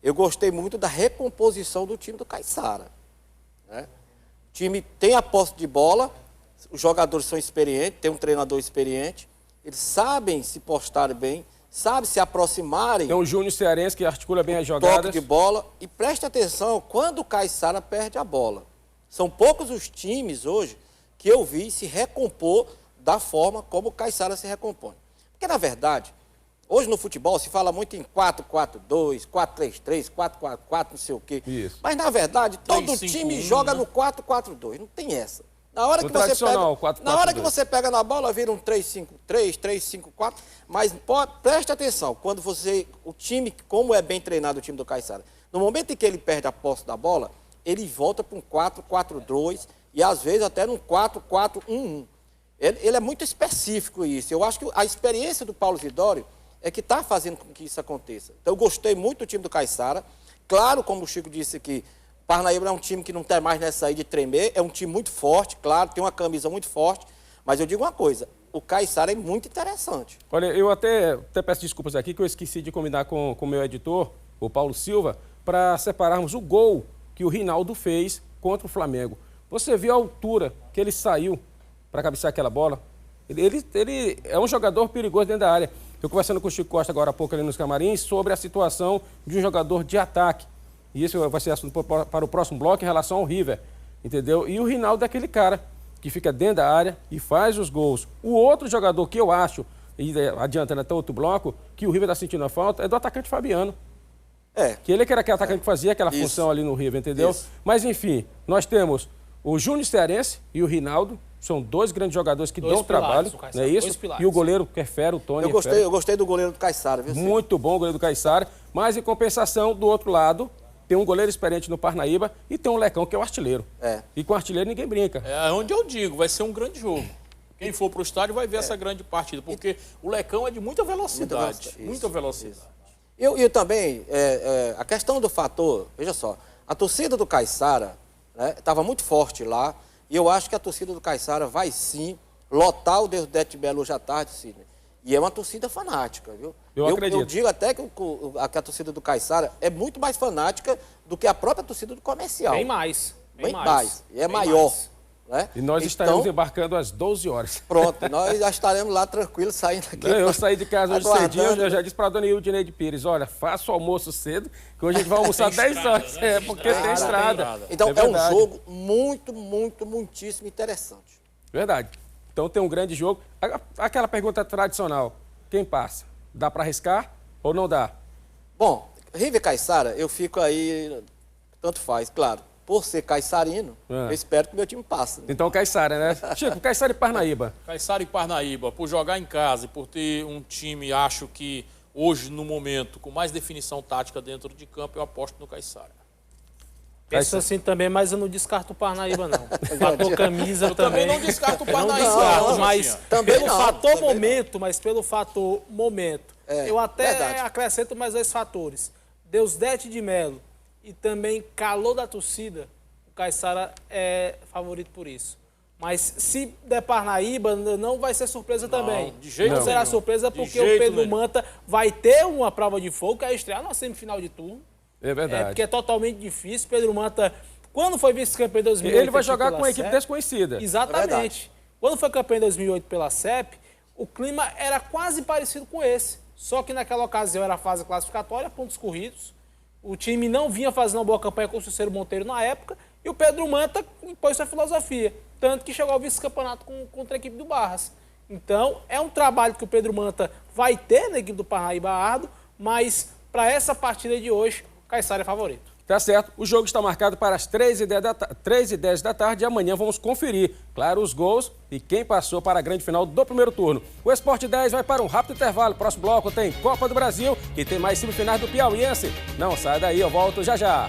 S3: eu gostei muito da recomposição do time do Caiçara. Né? O time tem a posse de bola, os jogadores são experientes, tem um treinador experiente, eles sabem se postarem bem, sabem se aproximarem.
S1: Tem o Júnior Cearense que articula bem as jogadas.
S3: Toque de bola. E preste atenção quando o Caiçara perde a bola. São poucos os times hoje que eu vi se recompor da forma como o Caiçara se recompõe. Porque, na verdade, hoje no futebol se fala muito em 4-4-2, 4-3-3, 4-4-4, não sei o quê.
S1: Isso.
S3: Mas, na verdade, todo time joga no 4-4-2. Não tem essa. Na hora que você pega na bola, vira um 3-5-3, 3-5-4. Mas preste atenção, quando o time, como é bem treinado o time do Caiçara, no momento em que ele perde a posse da bola, ele volta para um 4-4-2 e às vezes até num 4-4-1-1. Ele é muito específico isso. Eu acho que a experiência do Paulo Vidório é que está fazendo com que isso aconteça. Então eu gostei muito do time do Caiçara. Claro, como o Chico disse aqui, o Parnaíba é um time que não tem mais nessa aí de tremer, é um time muito forte, claro, tem uma camisa muito forte, mas eu digo uma coisa, o Caiçara é muito interessante.
S1: Olha, eu até peço desculpas aqui que eu esqueci de combinar com o meu editor, o Paulo Silva, para separarmos o gol que o Rinaldo fez contra o Flamengo. Você viu a altura que ele saiu para cabecear aquela bola? Ele é um jogador perigoso dentro da área. Eu conversando com o Chico Costa agora há pouco ali nos camarins sobre a situação de um jogador de ataque. E isso vai ser assunto para o próximo bloco em relação ao River, entendeu? E o Rinaldo é aquele cara que fica dentro da área e faz os gols. O outro jogador que eu acho, e adiantando até outro bloco, que o River está sentindo a falta, é do atacante Fabiano. Que ele era aquele atacante que fazia aquela função ali no River, entendeu? Mas, enfim, nós temos o Júnior Cearense e o Rinaldo, são dois grandes jogadores que dão trabalho, não é isso? E o goleiro que é fera, o Tony.
S3: Eu gostei do goleiro do Caiçara, viu?
S1: Muito bom o goleiro do Caiçara, mas em compensação, do outro lado, tem um goleiro experiente no Parnaíba e tem um Lecão que é o artilheiro. E com o artilheiro ninguém brinca.
S4: É onde eu digo, vai ser um grande jogo. Quem for para o estádio vai ver essa grande partida, porque o Lecão é de muita velocidade. Muita velocidade.
S3: E também, a questão do fator, veja só, a torcida do Caiçara estava muito forte lá, e eu acho que a torcida do Caiçara vai sim lotar o Deusdete Belo hoje à tarde, Sidney. E é uma torcida fanática, viu?
S1: Eu acredito.
S3: Eu digo até que a torcida do Caiçara é muito mais fanática do que a própria torcida do Comercial.
S5: Bem mais.
S3: Bem mais. E é maior. Né?
S1: E nós estaremos embarcando às 12 horas.
S3: Pronto, nós já estaremos lá tranquilos, saindo aqui.
S1: Eu saí de casa hoje cedinho, eu já disse para a dona Ildineide Pires, olha, faça o almoço cedo, que hoje a gente vai almoçar 10 horas. Porque tem estrada.
S3: Então é um jogo muitíssimo interessante.
S1: Verdade. Então tem um grande jogo. Aquela pergunta tradicional, quem passa? Dá para arriscar ou não dá?
S3: Bom, River e Caiçara, eu fico aí, tanto faz, claro. Por ser caiçarino, eu espero que o meu time passe. Né?
S1: Então Caiçara, né? Chico, Caiçara e Parnaíba.
S4: Caiçara e Parnaíba, por jogar em casa e por ter um time, acho que hoje, no momento, com mais definição tática dentro de campo, eu aposto no Caiçara.
S5: Penso assim também, mas eu não descarto o Parnaíba, não. Fator camisa
S4: eu
S5: também.
S4: Não descarto o Parnaíba.
S5: Não descarto, mas
S3: também
S5: pelo fator momento, pelo fator momento, eu até acrescento mais 2 fatores. Deusdete de Melo e também calor da torcida, o Caiçara é favorito por isso. Mas se der Parnaíba, não vai ser surpresa também.
S4: De jeito
S5: não será surpresa porque o Pedro Manta vai ter uma prova de fogo, que é estrear na semifinal de turno.
S1: É verdade.
S5: Porque é totalmente difícil. Pedro Manta, quando foi vice-campeão em 2008...
S1: Ele vai jogar com uma equipe desconhecida.
S5: Exatamente. Quando foi campeão em 2008 pela CEP, o clima era quase parecido com esse. Só que naquela ocasião era a fase classificatória, pontos corridos. O time não vinha fazendo uma boa campanha com o Cícero Monteiro na época e o Pedro Manta impôs sua filosofia. tanto que chegou ao vice-campeonato contra a equipe do Barras. Então, é um trabalho que o Pedro Manta vai ter na equipe do Parnaíba árduo, mas para essa partida de hoje, o Caiçara é favorito.
S1: Tá certo, o jogo está marcado para as 3h10 da tarde e amanhã vamos conferir, claro, os gols e quem passou para a grande final do primeiro turno. O Esporte 10 vai para um rápido intervalo. Próximo bloco tem Copa do Brasil e tem mais semifinais do Piauiense. Não sai daí, eu volto já já.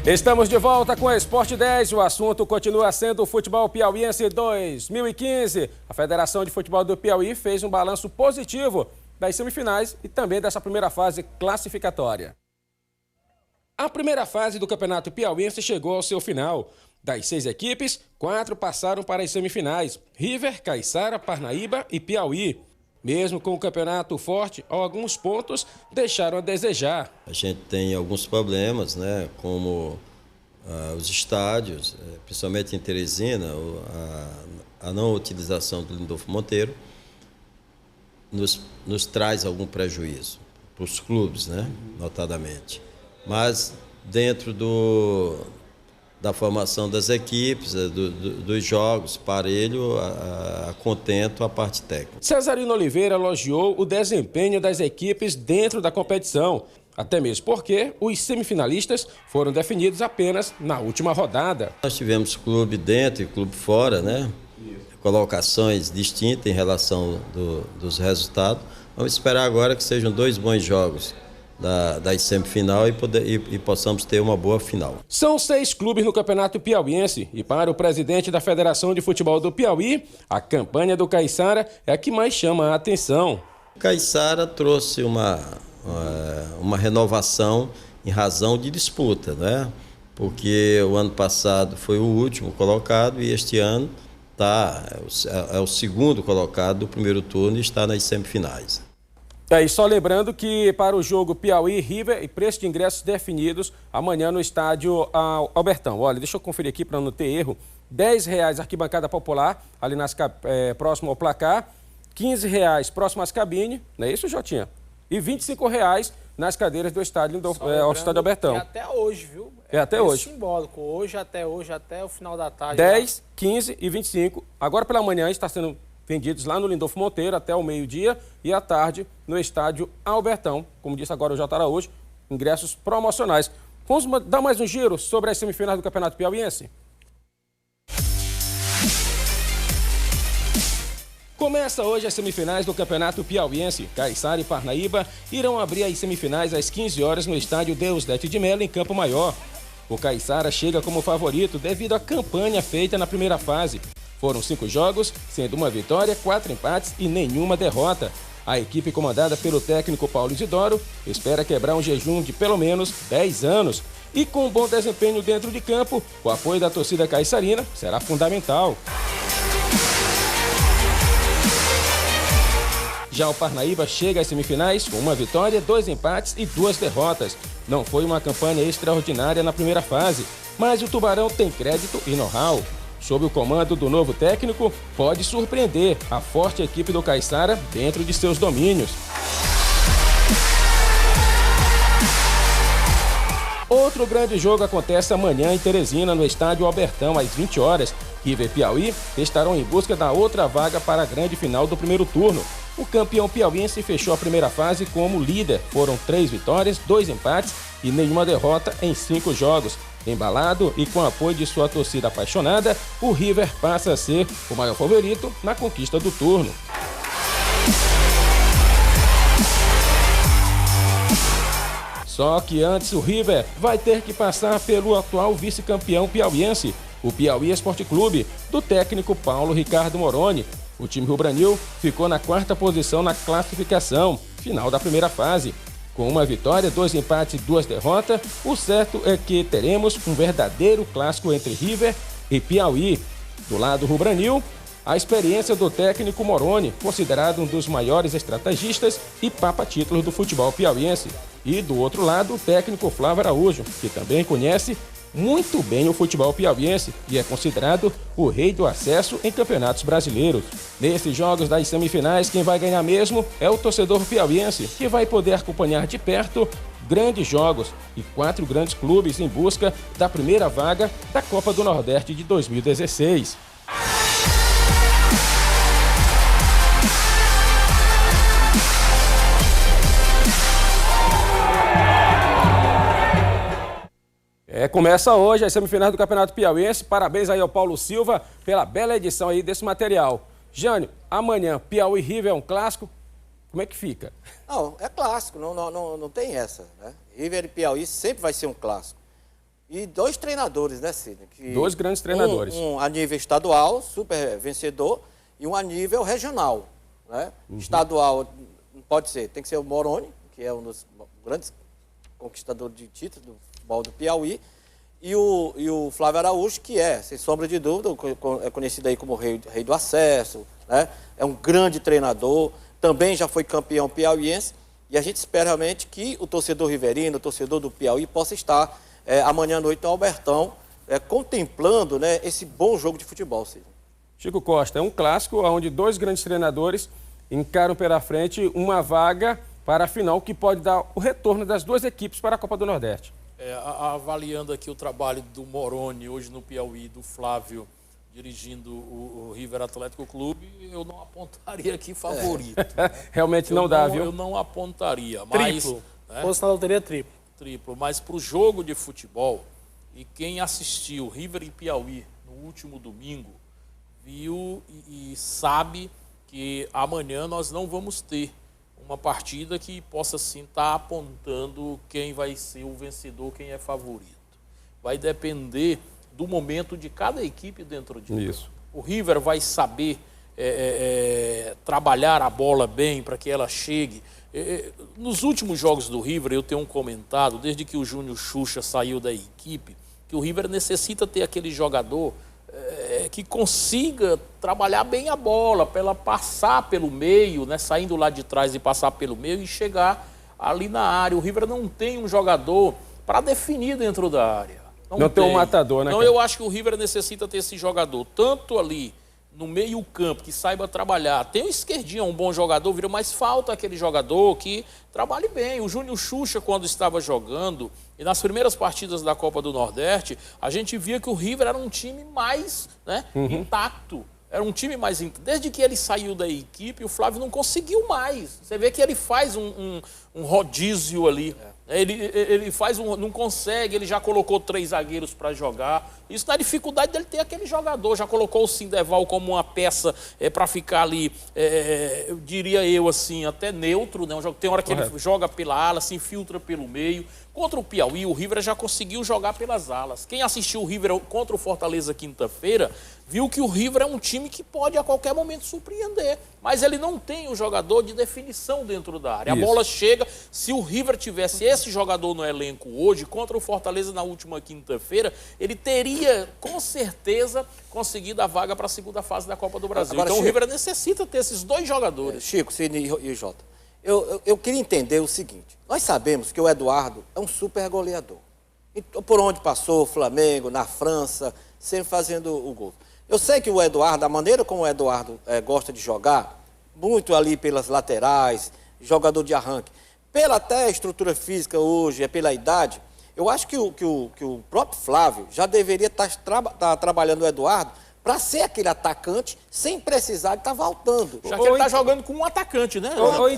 S1: Estamos de volta com o Esporte 10. O assunto continua sendo o futebol piauiense 2015. A Federação de Futebol do Piauí fez um balanço positivo das semifinais e também dessa primeira fase classificatória. A primeira fase do Campeonato Piauiense chegou ao seu final. Das 6 equipes, 4 passaram para as semifinais: River, Caiçara, Parnaíba e Piauí. Mesmo com o campeonato forte, alguns pontos deixaram a desejar.
S12: A gente tem alguns problemas, né, como os estádios, principalmente em Teresina, a não utilização do Lindolfo Monteiro nos traz algum prejuízo para os clubes, né, notadamente. Mas dentro da formação das equipes, dos jogos, parelho, contento a parte técnica.
S1: Cesarino Oliveira elogiou o desempenho das equipes dentro da competição, até mesmo porque os semifinalistas foram definidos apenas na última rodada.
S12: Nós tivemos clube dentro e clube fora, né? Colocações distintas em relação dos resultados. Vamos esperar agora que sejam 2 bons jogos das semifinal e possamos ter uma boa final.
S1: São 6 clubes no Campeonato Piauiense e para o presidente da Federação de Futebol do Piauí, a campanha do Caiçara é a que mais chama a atenção.
S12: O Caiçara trouxe uma renovação em razão de disputa, né? Porque o ano passado foi o último colocado e este ano é o segundo colocado do primeiro turno e está nas semifinais.
S1: E só lembrando que para o jogo Piauí River e preço de ingressos definidos amanhã no estádio Albertão. Olha, deixa eu conferir aqui para não ter erro. R$10 arquibancada popular, ali próximo ao placar. R$15 próximo às cabines, não é isso, Jotinha? E R$25 nas cadeiras do estádio Albertão.
S5: É até hoje, viu?
S1: Até hoje.
S5: Simbólico. Hoje, até o final da tarde.
S1: 10, 15 e 25. Agora pela manhã está sendo vendidos lá no Lindolfo Monteiro até o meio-dia e à tarde no estádio Albertão. Como disse agora o J. Araújo, ingressos promocionais. Vamos dar mais um giro sobre as semifinais do Campeonato Piauiense? Começa hoje as semifinais do Campeonato Piauiense. Caiçara e Parnaíba irão abrir as semifinais às 15 horas no estádio Deusdete de Melo, em Campo Maior. O Caiçara chega como favorito devido à campanha feita na primeira fase. Foram 5 jogos, sendo 1 vitória, 4 empates e nenhuma derrota. A equipe comandada pelo técnico Paulo Isidoro espera quebrar um jejum de pelo menos 10 anos. E com um bom desempenho dentro de campo, o apoio da torcida caiçarina será fundamental. Já o Parnaíba chega às semifinais com 1 vitória, 2 empates e 2 derrotas. Não foi uma campanha extraordinária na primeira fase, mas o Tubarão tem crédito e know-how. Sob o comando do novo técnico, pode surpreender a forte equipe do Caiçara dentro de seus domínios. Outro grande jogo acontece amanhã em Teresina, no estádio Albertão, às 20 horas. River e Piauí estarão em busca da outra vaga para a grande final do primeiro turno. O campeão piauiense fechou a primeira fase como líder. Foram 3 vitórias, 2 empates e nenhuma derrota em 5 jogos. Embalado e com apoio de sua torcida apaixonada, o River passa a ser o maior favorito na conquista do turno. Só que antes o River vai ter que passar pelo atual vice-campeão piauiense, o Piauí Esporte Clube, do técnico Paulo Ricardo Moroni. O time rubranil ficou na 4ª posição na classificação, final da primeira fase. Com 1 vitória, 2 empates e 2 derrotas, o certo é que teremos um verdadeiro clássico entre River e Piauí. Do lado rubranil, a experiência do técnico Moroni, considerado um dos maiores estrategistas e papa-títulos do futebol piauiense. E do outro lado, o técnico Flávio Araújo, que também conhece muito bem no futebol piauiense e é considerado o rei do acesso em campeonatos brasileiros. Nesses jogos das semifinais, quem vai ganhar mesmo é o torcedor piauiense, que vai poder acompanhar de perto grandes jogos e 4 grandes clubes em busca da primeira vaga da Copa do Nordeste de 2016. Começa hoje as semifinais do Campeonato Piauiense. Parabéns aí ao Paulo Silva pela bela edição aí desse material. Jânio, amanhã Piauí River é um clássico. Como é que fica?
S3: Não, é clássico, não tem essa, né? River e Piauí sempre vai ser um clássico. E 2 treinadores, né, Sidney?
S1: 2 grandes treinadores.
S3: Um a nível estadual, super vencedor, e um a nível regional, né? Estadual, pode ser, tem que ser o Moroni, que é um dos grandes conquistadores de títulos do futebol do Piauí, e o Flávio Araújo, que é, sem sombra de dúvida, é conhecido aí como rei do acesso, né? É um grande treinador, também já foi campeão piauiense, e a gente espera realmente que o torcedor riverino, o torcedor do Piauí, possa estar amanhã à noite no Albertão, contemplando, né, esse bom jogo de futebol, Sidney.
S1: Chico Costa, é um clássico onde 2 grandes treinadores encaram pela frente uma vaga para a final que pode dar o retorno das 2 equipes para a Copa do Nordeste.
S4: Avaliando aqui o trabalho do Moroni hoje no Piauí, do Flávio dirigindo o River Atlético Clube, eu não apontaria aqui favorito. Né?
S1: Realmente não dá, viu?
S4: Eu não apontaria. Mas,
S5: triplo.
S4: Né?
S5: Fosse na loteria, triplo.
S4: Triplo. Mas para o jogo de futebol, e quem assistiu River e Piauí no último domingo, viu e sabe que amanhã nós não vamos ter uma partida que possa sim estar apontando quem vai ser o vencedor, quem é favorito. Vai depender do momento de cada equipe dentro de
S1: isso.
S4: O River vai saber trabalhar a bola bem para que ela chegue. Nos últimos jogos do River, eu tenho comentado, desde que o Júnior Xuxa saiu da equipe, que o River necessita ter aquele jogador que consiga trabalhar bem a bola, para ela passar pelo meio, né, saindo lá de trás e passar pelo meio e chegar ali na área. O River não tem um jogador para definir dentro da área.
S1: Não tem um matador, né?
S4: Então eu acho que o River necessita ter esse jogador, tanto ali no meio campo, que saiba trabalhar. Tem o esquerdinho, um bom jogador, mas falta aquele jogador que trabalhe bem. O Júnior Xuxa, quando estava jogando, e nas primeiras partidas da Copa do Nordeste, a gente via que o River era um time mais, né, intacto. Era um time mais intacto. Desde que ele saiu da equipe, o Flávio não conseguiu mais. Você vê que ele faz um rodízio ali. Ele faz não consegue, ele já colocou 3 zagueiros para jogar. Isso na dificuldade dele ter aquele jogador. Já colocou o Sindeval como uma peça para ficar ali, eu diria assim, até neutro, né? Tem hora que ele joga pela ala, se infiltra pelo meio. Contra o Piauí, o River já conseguiu jogar pelas alas. Quem assistiu o River contra o Fortaleza quinta-feira, viu que o River é um time que pode a qualquer momento surpreender. Mas ele não tem o jogador de definição dentro da área. A bola chega, se o River tivesse esse jogador no elenco hoje, contra o Fortaleza na última quinta-feira, ele teria, com certeza, conseguido a vaga para a segunda fase da Copa do Brasil. Agora, então Chico, o River necessita ter esses 2 jogadores.
S3: Chico, Sidney e Jota, eu queria entender o seguinte. Nós sabemos que o Eduardo é um super goleador. Então, por onde passou o Flamengo, na França, sempre fazendo o gol. Eu sei que o Eduardo, a maneira como o Eduardo gosta de jogar, muito ali pelas laterais, jogador de arranque, pela até estrutura física hoje, pela idade, eu acho que o próprio Flávio já deveria estar trabalhando o Eduardo para ser aquele atacante sem precisar de estar voltando.
S4: Já que ele está jogando com um atacante, né?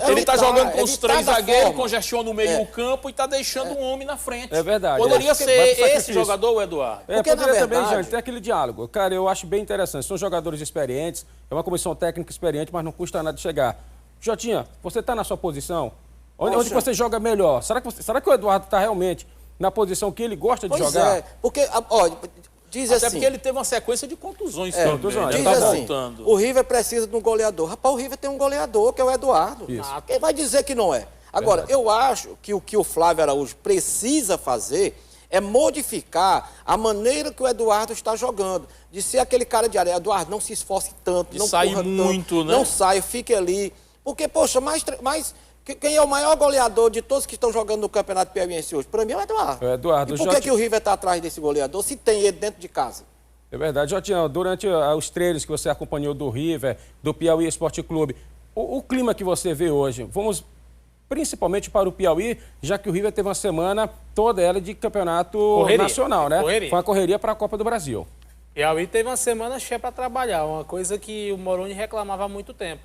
S4: Ele está jogando com os 3 zagueiros, congestiona o meio campo e está deixando um homem na frente.
S1: É verdade.
S4: Poderia ser esse jogador, o Eduardo.
S1: Porque poderia também, gente, ter aquele diálogo. Cara, eu acho bem interessante. São jogadores experientes, é uma comissão técnica experiente, mas não custa nada chegar. Jotinha, você está na sua posição? Onde você joga melhor? Será que o Eduardo está realmente na posição que ele gosta de jogar?
S3: É, porque, ó, diz
S4: até
S3: assim,
S4: porque ele teve uma sequência de contusões também.
S3: Diz
S4: tá
S3: assim,
S4: voltando.
S3: o River precisa de um goleador. Rapaz, o River tem um goleador, que é o Eduardo. Quem vai dizer que não é? Agora, eu acho que o que o Flávio Araújo precisa fazer é modificar a maneira que o Eduardo está jogando. De ser aquele cara de área. Eduardo, não se esforce tanto,
S4: de
S3: não
S4: sair
S3: corra
S4: muito,
S3: tanto,
S4: né?
S3: Não saia, fique ali. Porque, poxa, Quem é o maior goleador de todos que estão jogando no Campeonato Piauiense hoje? Para mim é o Eduardo.
S1: É Eduardo.
S3: E por que o River está atrás desse goleador se tem ele dentro de casa?
S1: É verdade. Jotinho, durante os treinos que você acompanhou do River, do Piauí Esporte Clube, o clima que você vê hoje, vamos principalmente para o Piauí, já que o River teve uma semana toda ela de campeonato nacional, né? Foi uma correria para a Copa do Brasil.
S5: Piauí teve uma semana cheia para trabalhar, uma coisa que o Moroni reclamava há muito tempo.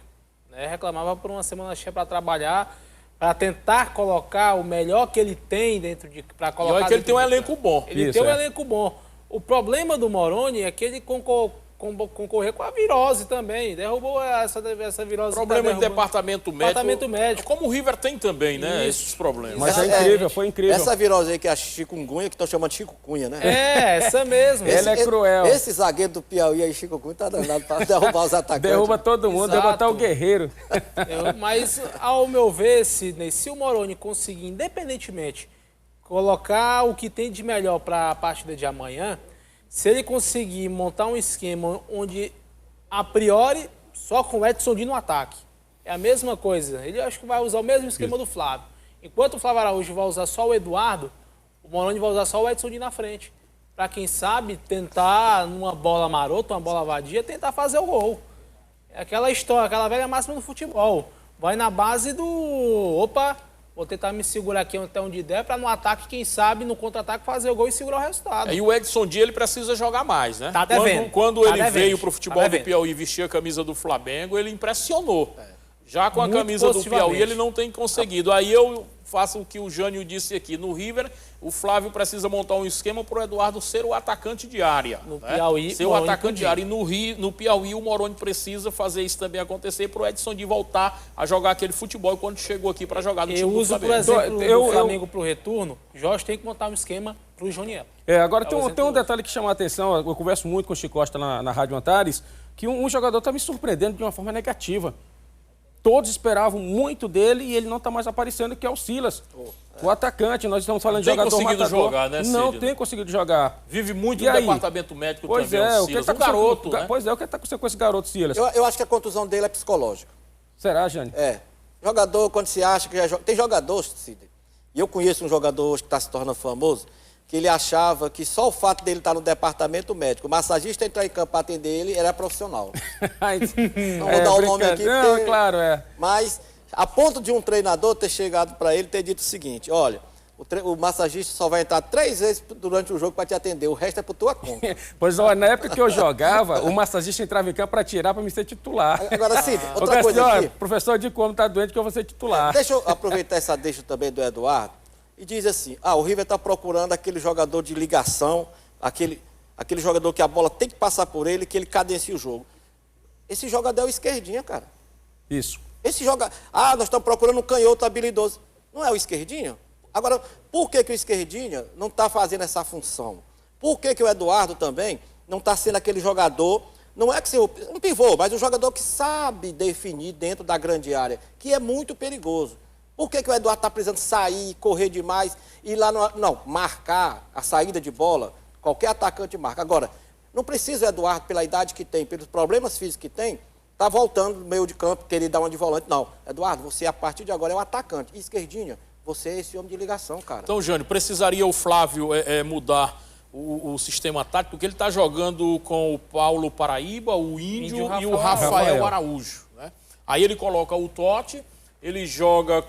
S5: Né? Reclamava por uma semana cheia para trabalhar, para tentar colocar o melhor que ele tem dentro de... Para colocar.
S4: E olha que ele tem um elenco bom.
S5: Ele tem um elenco bom. O problema do Moroni é que ele concorreu com a virose também. Derrubou essa virose.
S4: Problema de departamento médico. Como o River tem também, né? Esses problemas.
S1: Mas é incrível, foi incrível.
S3: Essa virose aí que é a chikungunya, que estão chamando de chikungunya, né?
S5: É, essa mesmo.
S1: Ela é cruel.
S3: Esse zagueiro do Piauí aí, chikungunya, tá danado para derrubar os atacantes.
S1: Derruba todo mundo, derruba até o Guerreiro.
S5: Mas, ao meu ver, Sidney, se o Moroni conseguir, independentemente, colocar o que tem de melhor para a partida de amanhã, se ele conseguir montar um esquema onde, a priori, só com o Edson Di no ataque, é a mesma coisa. Ele acho que vai usar o mesmo esquema do Flávio. Enquanto o Flávio Araújo vai usar só o Eduardo, o Moroni vai usar só o Edson Di na frente. Para quem sabe, tentar, numa bola marota, uma bola vadia, tentar fazer o gol. É aquela história, aquela velha máxima do futebol. Vai na base do... Opa, vou tentar me segurar aqui até onde der para no ataque, quem sabe, no contra-ataque, fazer o gol e segurar o resultado.
S4: E o Edson Di, ele precisa jogar mais, né?
S5: Tá devendo.
S4: Quando ele veio para o futebol do Piauí e vestir a camisa do Flamengo, ele impressionou. Já com a camisa do Piauí, ele não tem conseguido. Aí eu faço o que o Jânio disse aqui. No River, o Flávio precisa montar um esquema para o Eduardo ser o atacante de área.
S5: No Piauí,
S4: ser o atacante de área. E no Piauí, o Moroni precisa fazer isso também acontecer para o Edson de voltar a jogar aquele futebol quando chegou aqui para jogar no time do Flamengo.
S5: Eu uso, por exemplo, o Flamengo para o retorno. Jorge tem que montar um esquema para o Joniel.
S1: Agora tem um detalhe que chama a atenção. Eu converso muito com o Chico Costa na Rádio Antares, que um jogador está me surpreendendo de uma forma negativa. Todos esperavam muito dele e ele não está mais aparecendo, que é o Silas. O atacante, nós estamos falando de jogador matador.
S4: Jogar, né,
S1: não tem conseguido jogar.
S4: Vive muito no departamento médico também, o Silas.
S1: O garoto, né? Pois é, o que está acontecendo com esse garoto, Silas?
S3: Eu acho que a contusão dele é psicológica.
S1: Será, Jânio?
S3: Jogador, quando se acha que já joga... Tem jogadores, Sidney, e eu conheço um jogador hoje que está se tornando famoso, que ele achava que só o fato dele estar no departamento médico, o massagista entrar em campo para atender ele, era profissional. Não vou dar o nome aqui.
S1: Não, claro,
S3: Mas, a ponto de um treinador ter chegado para ele e ter dito o seguinte, olha, o massagista só vai entrar 3 vezes durante o jogo para te atender, o resto é por tua conta.
S1: Pois olha, na época que eu jogava, o massagista entrava em campo para tirar para me ser titular.
S3: Agora sim, outra coisa aqui.
S1: Professor de como está doente que eu vou ser titular.
S3: Deixa eu aproveitar essa deixa também do Eduardo e diz assim, o River está procurando aquele jogador de ligação, aquele jogador que a bola tem que passar por ele, que ele cadencia o jogo. Esse jogador é o esquerdinha, cara.
S1: Isso.
S3: Nós estamos procurando um canhoto habilidoso. Não é o esquerdinha? Agora, por que o esquerdinha não está fazendo essa função? Por que o Eduardo também não está sendo aquele jogador, não é que seja um pivô, mas um jogador que sabe definir dentro da grande área, que é muito perigoso. Por que o Eduardo está precisando sair, correr demais, ir lá marcar a saída de bola? Qualquer atacante marca. Agora, não precisa o Eduardo, pela idade que tem, pelos problemas físicos que tem, tá voltando no meio de campo, querer dar uma de volante. Não, Eduardo, você a partir de agora é um atacante. E esquerdinha, você é esse homem de ligação, cara.
S4: Então, Jânio, precisaria o Flávio mudar o sistema tático, porque ele está jogando com o Paulo Paraíba, o Índio e o Rafael Araújo. Né? Aí ele coloca o Totti, ele joga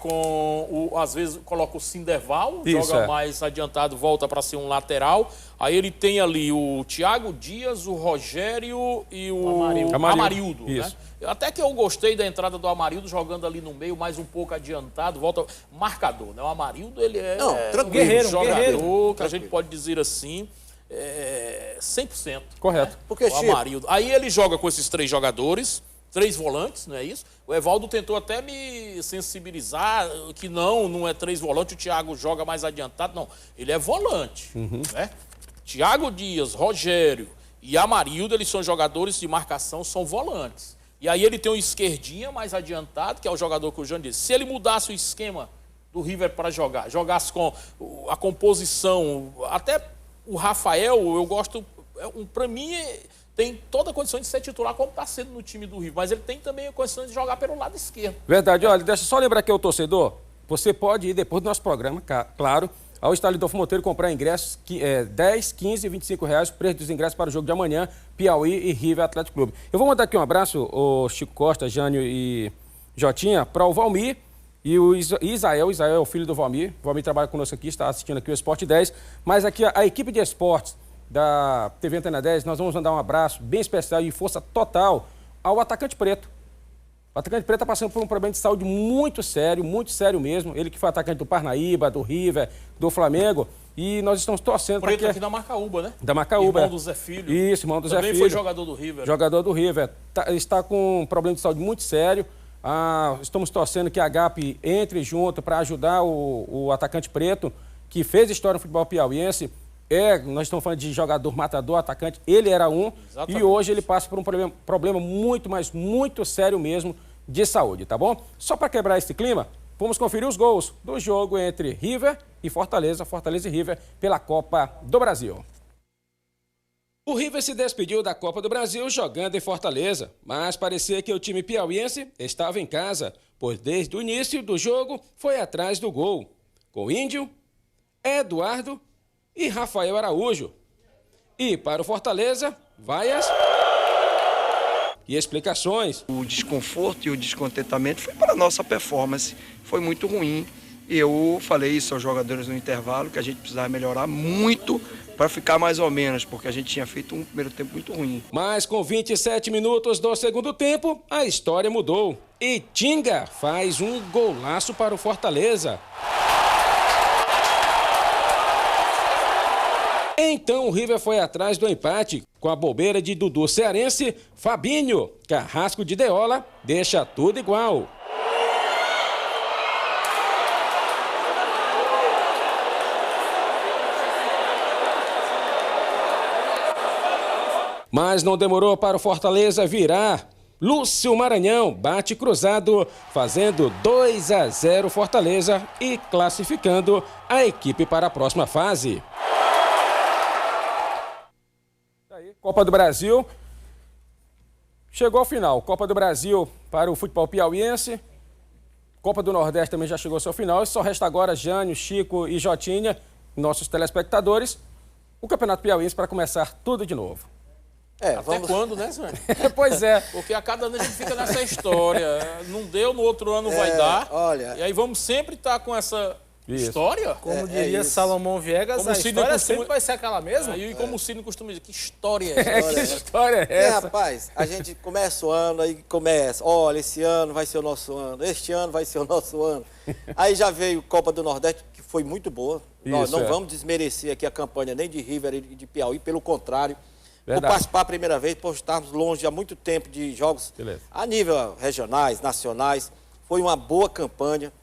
S4: às vezes coloca o Sinderval, joga mais adiantado, volta para ser um lateral. Aí ele tem ali o Thiago Dias, o Rogério e o Amarildo. Né? Até que eu gostei da entrada do Amarildo, jogando ali no meio, mais um pouco adiantado, volta marcador. Né? O Amarildo, ele é
S5: guerreiro,
S4: jogador, que a gente pode dizer assim, 100%.
S1: Correto.
S4: Né? Porque, o Amarildo. Aí ele joga com esses 3 jogadores, 3 volantes, não é isso? O Evaldo tentou até me sensibilizar que não é 3 volantes, o Thiago joga mais adiantado. Não, ele é volante. Né? Thiago Dias, Rogério e Amarildo, eles são jogadores de marcação, são volantes. E aí ele tem um esquerdinha mais adiantado, que é o jogador que o Jânio disse. Se ele mudasse o esquema do River para jogasse com a composição, até o Rafael, eu gosto, para mim... tem toda a condição de ser titular, como está sendo no time do River, mas ele tem também a condição de jogar pelo lado esquerdo.
S1: Verdade. Olha, deixa eu só lembrar aqui ao torcedor, você pode ir depois do nosso programa, claro, ao estádio Lidolfo Monteiro comprar ingressos, 10, 15 e 25 reais, o preço dos ingressos para o jogo de amanhã, Piauí e River Atlético Clube. Eu vou mandar aqui um abraço, o Chico Costa, Jânio e Jotinha, para o Valmir e o Isael. Isael é o filho do Valmir. O Valmir trabalha conosco aqui, está assistindo aqui o Esporte 10. Mas aqui a equipe de esportes da TV Antena 10, nós vamos mandar um abraço bem especial e força total ao atacante Preto. O atacante Preto está passando por um problema de saúde muito sério mesmo. Ele que foi atacante do Parnaíba, do River, do Flamengo. E nós estamos torcendo para que...
S4: Preto aqui da Macaúba, né?
S1: Da Macaúba.
S4: Irmão do Zé Filho.
S1: Isso, irmão do Zé Filho.
S4: Também foi jogador do River.
S1: Jogador do River. Está com um problema de saúde muito sério. Estamos torcendo que a AGAP entre junto para ajudar o atacante Preto, que fez história no futebol piauiense. Nós estamos falando de jogador matador, atacante. Ele era um. Exatamente. E hoje ele passa por um problema muito, mas muito sério mesmo de saúde, tá bom? Só para quebrar esse clima, vamos conferir os gols do jogo entre River e Fortaleza e River pela Copa do Brasil. O River se despediu da Copa do Brasil jogando em Fortaleza, mas parecia que o time piauiense estava em casa, pois desde o início do jogo foi atrás do gol, com Índio, Eduardo e Rafael Araújo. E para o Fortaleza, vaias e explicações.
S13: O desconforto e o descontentamento foi para a nossa performance, foi muito ruim. Eu falei isso aos jogadores no intervalo, que a gente precisava melhorar muito para ficar mais ou menos, porque a gente tinha feito um primeiro tempo muito ruim.
S1: Mas com 27 minutos do segundo tempo, a história mudou. E Tinga faz um golaço para o Fortaleza. Então o River foi atrás do empate, com a bobeira de Dudu cearense, Fabinho, carrasco de Deola, deixa tudo igual. Mas não demorou para o Fortaleza virar. Lúcio Maranhão bate cruzado, fazendo 2-0 Fortaleza e classificando a equipe para a próxima fase. Copa do Brasil chegou ao final. Copa do Brasil para o futebol piauiense. Copa do Nordeste também já chegou ao seu final. E só resta agora Jânio, Chico e Jotinha, nossos telespectadores, o Campeonato Piauiense para começar tudo de novo.
S4: Até quando, né, Zé?
S1: Pois é.
S4: Porque a cada ano a gente fica nessa história. Não deu, no outro ano vai dar.
S3: Olha...
S4: E aí vamos sempre estar com essa história.
S5: Como diria Salomão Viegas,
S4: como
S5: a história sempre vai ser aquela mesma.
S4: E como o Cine costuma dizer, que história é essa?
S1: Que história é essa?
S3: Rapaz, a gente começa o ano, aí começa, olha, esse ano vai ser o nosso ano, este ano vai ser o nosso ano. Aí já veio Copa do Nordeste, que foi muito boa. Nós não vamos desmerecer aqui a campanha nem de River e de Piauí, pelo contrário. Por participar a primeira vez, por estarmos longe há muito tempo de jogos a nível regionais, nacionais. Foi uma boa campanha.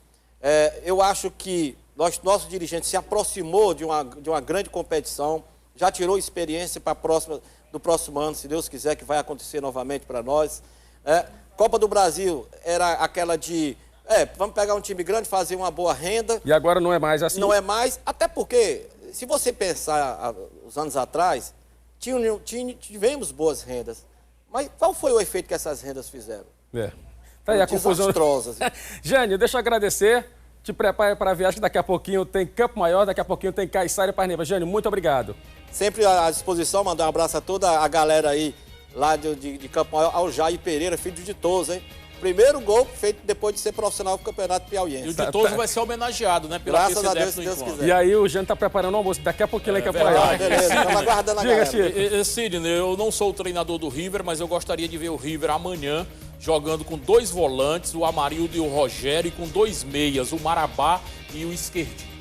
S3: Eu acho que nosso dirigente se aproximou de uma grande competição, já tirou experiência para do próximo ano, se Deus quiser, que vai acontecer novamente para nós. Copa do Brasil era aquela de... vamos pegar um time grande, fazer uma boa renda.
S1: E agora não é mais assim?
S3: Não é mais, até porque, se você pensar os anos atrás, tivemos boas rendas. Mas qual foi o efeito que essas rendas fizeram?
S1: Tá aí a confusão.
S3: Desastrosas.
S1: Jânio, deixa eu agradecer. Te prepare para a viagem, daqui a pouquinho tem Campo Maior, daqui a pouquinho tem Caiçara e Parnaíba. Jânio, muito obrigado.
S3: Sempre à disposição, mandar um abraço a toda a galera aí, lá de Campo Maior, ao Jair Pereira, filho de Ditoso, hein? Primeiro gol feito depois de ser profissional do Campeonato Piauiense.
S4: E o Ditoso vai ser homenageado, né? Pela
S3: Graças a Deus, se Deus quiser.
S1: E aí o Jânio tá preparando o almoço, daqui a pouquinho lá em Campo Maior.
S3: Beleza, estamos aguardando a galera.
S4: Sidney, eu não sou o treinador do River, mas eu gostaria de ver o River amanhã jogando com 2 volantes, o Amarildo e o Rogério, e com 2 meias, o Marabá e o Esquerdinho.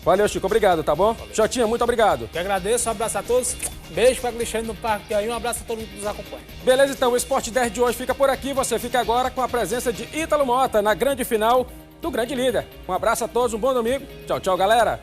S1: Valeu, Chico. Obrigado, tá bom? Jotinha, muito obrigado.
S5: Que agradeço, um abraço a todos. Beijo para o Alexandre no Parque Piauí, um abraço a todo mundo que nos acompanha.
S1: Beleza, então, o Esporte 10 de hoje fica por aqui. Você fica agora com a presença de Ítalo Mota na grande final do Grande Líder. Um abraço a todos, um bom domingo. Tchau, tchau, galera.